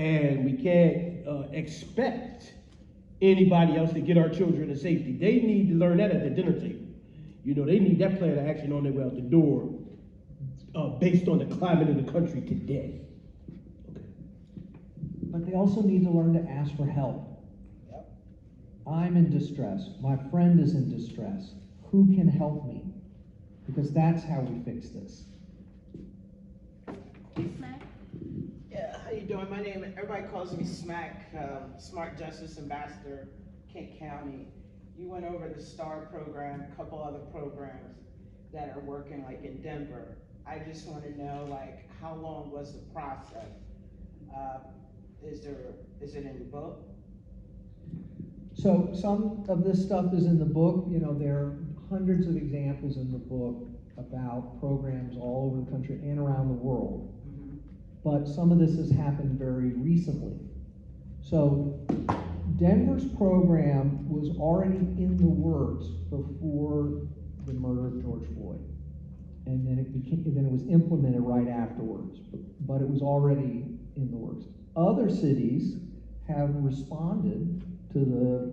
And we can't expect anybody else to get our children to safety. They need to learn that at the dinner table. You know, they need that plan of action on their way out the door based on the climate of the country today. Okay. But they also need to learn to ask for help. I'm in distress. My friend is in distress. Who can help me? Because that's how we fix this. Smack? Yeah, how you doing? My name, everybody calls me Smack, Smart Justice Ambassador, Kent County. You went over the STAR program, a couple other programs that are working like in Denver. I just want to know, like, how long was the process? Is it in the book? So some of this stuff is in the book. You know, there are hundreds of examples in the book about programs all over the country and around the world. But some of this has happened very recently. So Denver's program was already in the works before the murder of George Floyd. And then it was implemented right afterwards, but it was already in the works. Other cities have responded to the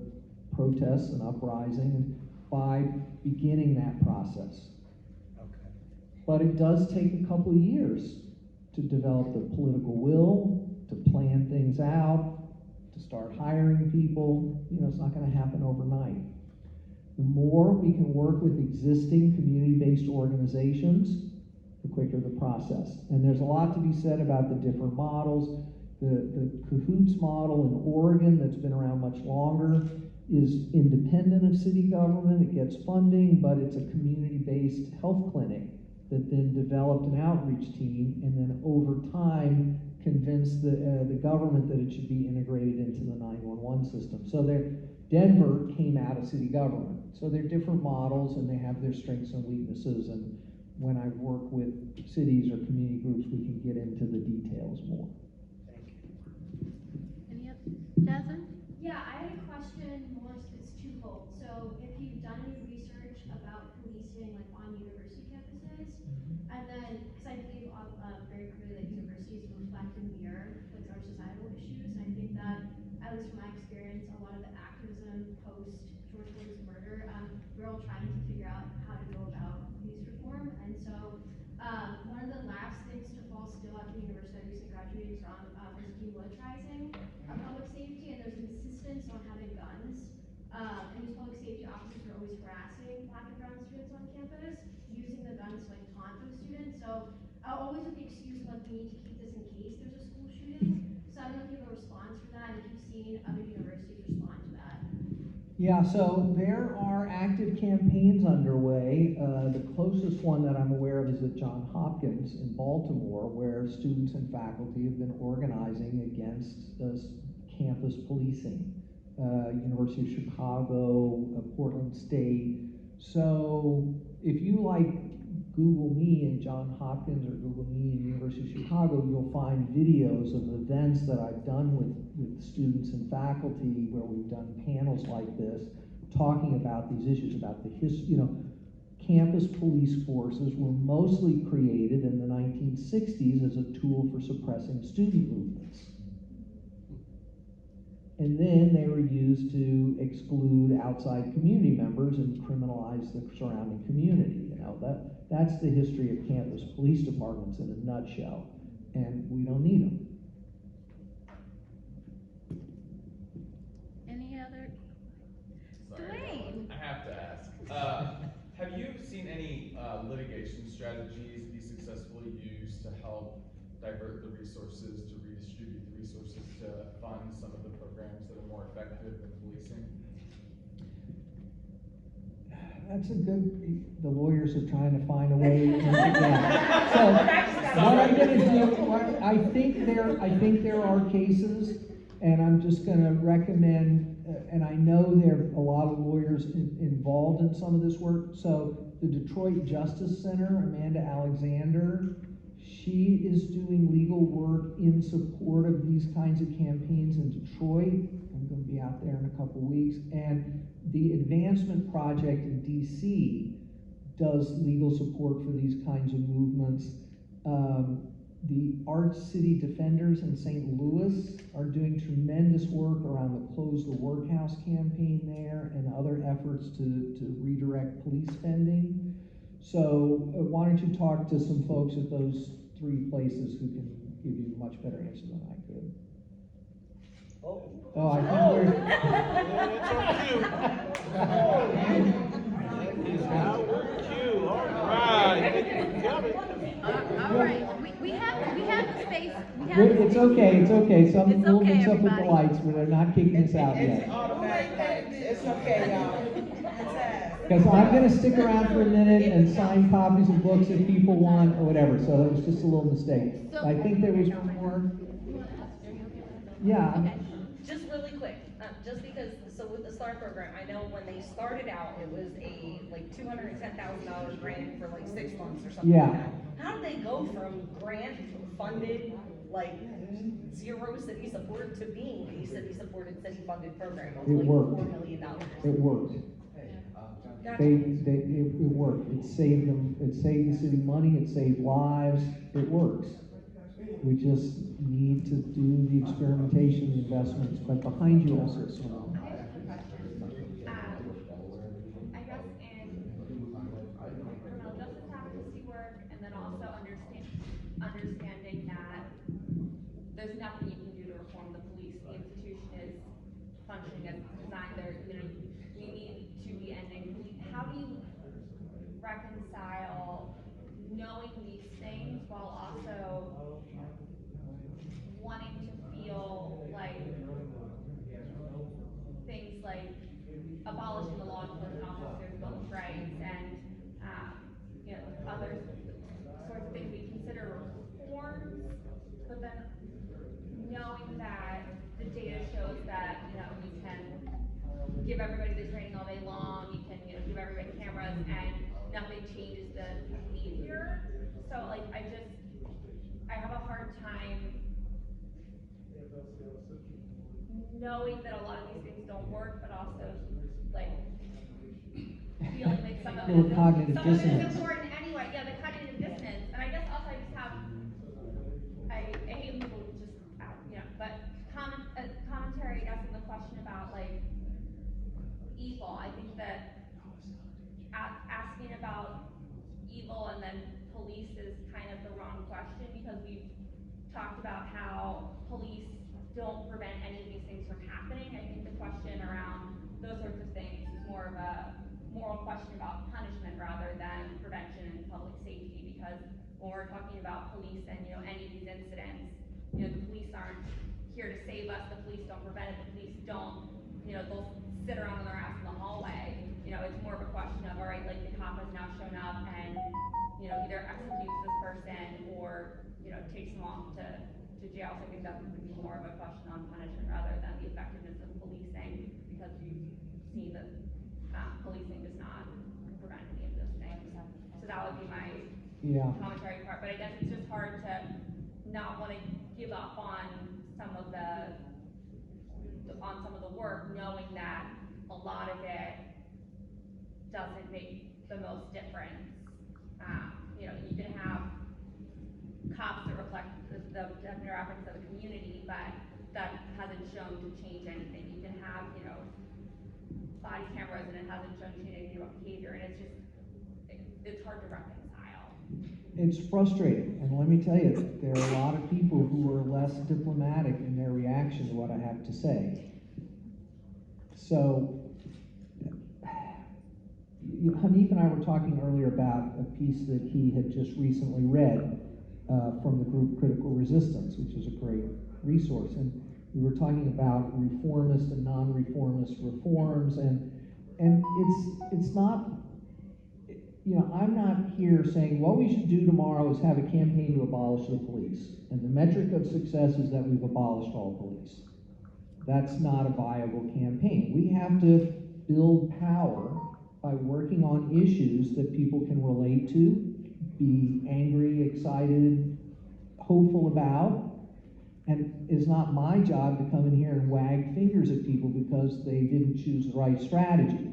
protests and uprising by beginning that process. Okay. But it does take a couple of years to develop the political will, to plan things out, to start hiring people. You know, it's not going to happen overnight. The more we can work with existing community-based organizations, the quicker the process. And there's a lot to be said about the different models. The CAHOOTS model in Oregon, that's been around much longer, is independent of city government. It gets funding, but it's a community-based health clinic that then developed an outreach team and then over time convinced the government that it should be integrated into the 911 system. So Denver came out of city government. So they're different models and they have their strengths and weaknesses. And when I work with cities or community groups, we can get into the details more. Any other? Jasmine? Yeah, I had a question, more, it's twofold. So if you've done any research about policing like on university campuses, and then, because I believe very clearly that universities reflect and mirror like our societal issues, and I think that, at least from my experience, a lot of the activism post George Floyd's murder, we're all trying to figure out how to go about police reform. And so one of the last things to fall still at the university I recently graduated from was demilitarizing public safety, and there's insistence on having guns. And these public safety officers are always harassing Black and brown students on campus, using the guns to like taunt those students. So always with the excuse of like, we need to keep this in case there's a school shooting. So I don't know if you have a response for that, and if you've seen other universities respond to that. Yeah, so there are active campaigns underway. The closest one that I'm aware of is at Johns Hopkins in Baltimore, where students and faculty have been organizing against campus policing. University of Chicago, Portland State. So if you Google me in Johns Hopkins or Google me in University of Chicago, you'll find videos of events that I've done with students and faculty where we've done panels like this, talking about these issues, about the history. Campus police forces were mostly created in the 1960s as a tool for suppressing student movements. And then they were used to exclude outside community members and criminalize the surrounding community. That's the history of campus police departments in a nutshell, and we don't need them. Any other? Sorry, Dwayne. I have to ask. Have you seen any litigation strategies be successfully used to help divert the resources, to redistribute the resources to fund some of the programs that are more effective than policing? That's the lawyers are trying to find a way into that. So what I'm gonna do, I think there are cases, and I'm just gonna recommend, and I know there are a lot of lawyers involved in some of this work. So the Detroit Justice Center, Amanda Alexander, she is doing legal work in support of these kinds of campaigns in Detroit. I'm going to be out there in a couple weeks. And the Advancement Project in DC does legal support for these kinds of movements. The Arch City Defenders in St. Louis are doing tremendous work around the Close the Workhouse campaign there and other efforts to redirect police spending. So why don't you talk to some folks at those three places who can give you a much better answer than I could. Oh, I think we're... All right, we have the space. It's okay. Some It's we'll okay, mix up with the everybody. lights, but they're not kicking us out It's yet. automatic, it's okay, y'all. Because I'm gonna stick around for a minute and sign copies of books if people want or whatever, so that was just a little mistake. I think there was one more. Yeah. Okay. Just really quick, just because, so with the STAR program, I know when they started out, it was a like $210,000 grant for like 6 months or something Yeah. like that. How did they go from grant funded, like zero city support to being a city supported, city funded program of It like worked. $4 million? It worked. Gotcha. It worked. It saved them, it saved the city money, it saved lives, it works. We just need to do the experimentation, the investments, but behind you also is someone. I guess in criminal justice advocacy work, and then also understanding that there's nothing you can do to reform the police. The institution is functioning as designed. We need to be ending. How do you reconcile knowing these things while also wanting to feel like things like abolishing the law enforcement officers' bill of rights and other sorts of things we consider reforms, but then knowing that the data shows that you can give everybody the training all day long, you can give everybody cameras, and nothing changes the behavior. So like I have a hard time knowing that a lot of these things don't work, but also like feeling like some of it Little cognitive some of it dissonance. is important anyway. Yeah, the cognitive dissonance. And I guess also I hate when people just but commentary, I guess, on the question about like evil. I think that asking about evil and then police is kind of the wrong question, because we've talked about how police don't prevent any of these things from happening. I think the question around those sorts of things is more of a moral question about punishment rather than prevention and public safety, because when we're talking about police and any of these incidents, the police aren't here to save us, the police don't prevent it, the police don't, they'll sit around on their ass in the hallway. It's more of a question of, all right, like the cop has now shown up and either executes this person or takes them off to jail. So I think that would be more of a question on punishment rather than the effectiveness of policing, because we've seen that policing does not prevent any of those things. So that would be my commentary part. But I guess it's just hard to not want to give up on some of the work, knowing that a lot of it doesn't make the most difference. You can have cops that reflect the demographics of the community, but that hasn't shown to change anything. You can have, body cameras and it hasn't shown to change anything about behavior, and it's hard to reconcile. It's frustrating, and let me tell you, there are a lot of people who are less diplomatic in their reaction to what I have to say. So, Haneef and I were talking earlier about a piece that he had just recently read from the group Critical Resistance, which is a great resource. And we were talking about reformist and non-reformist reforms, and it's not, I'm not here saying what we should do tomorrow is have a campaign to abolish the police. And the metric of success is that we've abolished all police. That's not a viable campaign. We have to build power by working on issues that people can relate to, be angry, excited, hopeful about. And it's not my job to come in here and wag fingers at people because they didn't choose the right strategy.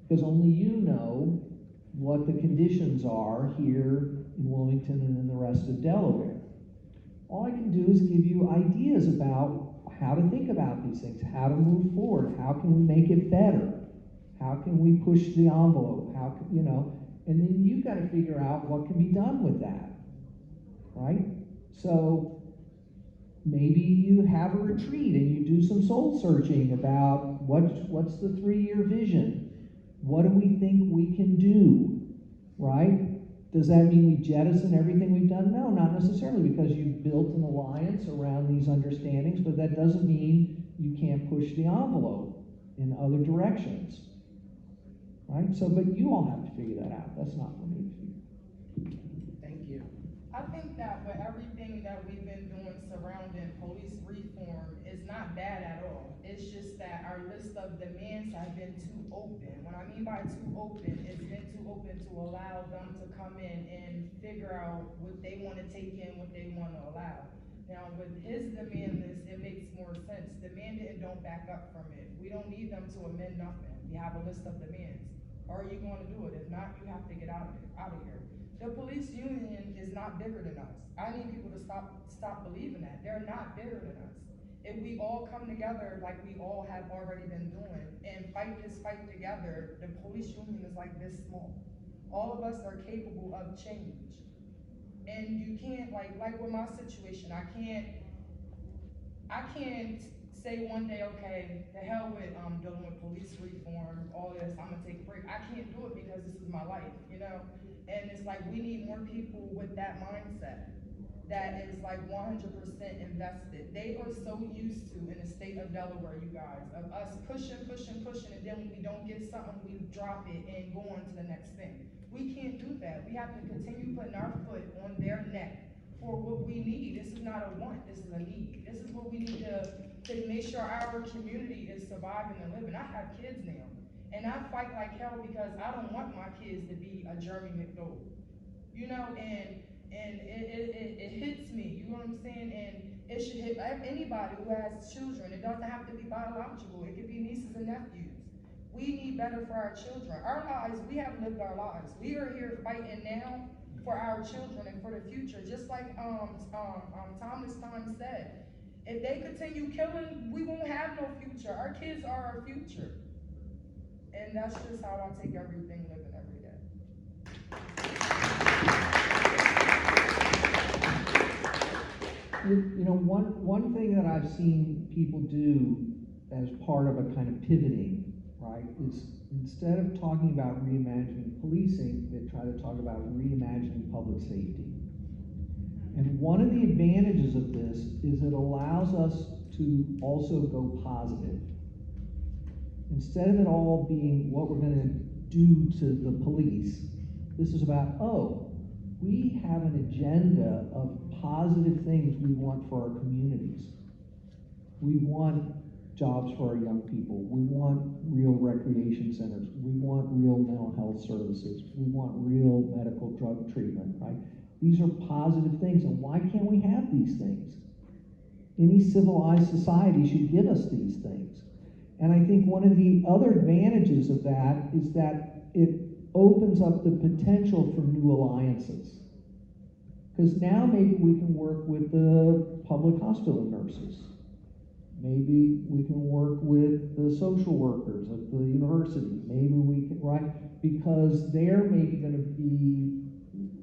Because only you know what the conditions are here in Wilmington and in the rest of Delaware. All I can do is give you ideas about how to think about these things, how to move forward, how can we make it better, how can we push the envelope, how can, you know, and then you've got to figure out what can be done with that, right? So maybe you have a retreat and you do some soul searching about what's the 3-year vision, what do we think we can do, right? Does that mean we jettison everything we've done? No, not necessarily, because you've built an alliance around these understandings, but that doesn't mean you can't push the envelope in other directions, right? So, but you all have to figure that out. That's not for me to figure. Thank you. I think that with everything that we've been doing surrounding police reform is not bad at all. It's just that our list of demands have been too open. What I mean by too open, it's been too open to allow them to come in and figure out what they want to take in, what they want to allow. Now, with his demand list, it makes more sense. Demand it and don't back up from it. We don't need them to amend nothing. We have a list of demands. Are you going to do it? If not, you have to get out of here. The police union is not bigger than us. I need people to stop believing that. They're not bigger than us. If we all come together like we all have already been doing and fight this fight together, the police union is like this small. All of us are capable of change. And you can't, like with my situation, I can't say one day, okay, the hell with dealing with police reform, all this, I'm gonna take a break. I can't do it because this is my life, you know? And it's like, we need more people with that mindset that is like 100% invested. They are so used to, in the state of Delaware, you guys, of us pushing, and then when we don't get something, we drop it and go on to the next thing. We can't do that. We have to continue putting our foot on their neck for what we need. This is not a want, this is a need. This is what we need to make sure our community is surviving and living. I have kids now, and I fight like hell because I don't want my kids to be a Jeremy McDowell, you know, and it hits me, you know what I'm saying? And it should hit anybody who has children. It doesn't have to be biological, it could be nieces and nephews. We need better for our children. Our lives, we have lived our lives. We are here fighting now for our children and for the future. Just like Thomas Time said, if they continue killing, we won't have no future. Our kids are our future. And that's just how I take everything living every day. You know, one thing that I've seen people do as part of a kind of pivoting, right, is instead of talking about reimagining policing, they try to talk about reimagining public safety. And one of the advantages of this is it allows us to also go positive. Instead of it all being what we're going to do to the police, this is about, oh, we have an agenda of positive things we want for our communities. We want jobs for our young people. We want real recreation centers. We want real mental health services. We want real medical drug treatment, right? These are positive things, and why can't we have these things? Any civilized society should give us these things. And I think one of the other advantages of that is that it opens up the potential for new alliances. Because now maybe we can work with the public hospital nurses. Maybe we can work with the social workers at the university. Maybe we can, right? Because they're maybe going to be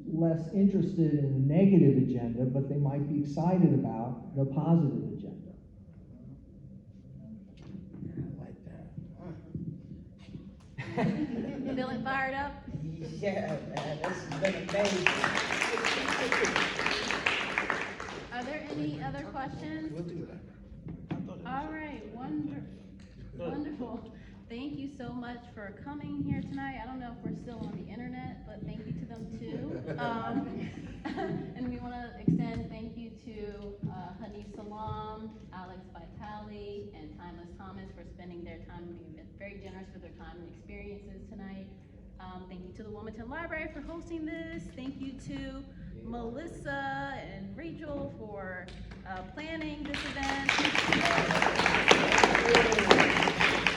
less interested in a negative agenda, but they might be excited about the positive agenda. I like that. Feeling fired up? Yeah, man, this has been amazing. Are there any other questions? We'll do that. All right, wonderful. Thank you so much for coming here tonight. I don't know if we're still on the internet, but thank you to them too. And we want to extend thank you to Haneef Salaam, Alex Vitale, and Timeless Thomas for spending their time and being very generous with their time and experiences tonight. Thank you to the Wilmington Library for hosting this. Thank you to Melissa and Rachel for planning this event.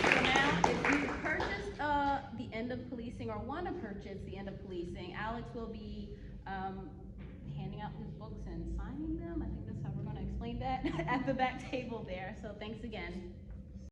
So now, if you purchased The End of Policing or want to purchase The End of Policing, Alex will be handing out his books and signing them. I think that's how we're gonna explain that at the back table there. So thanks again.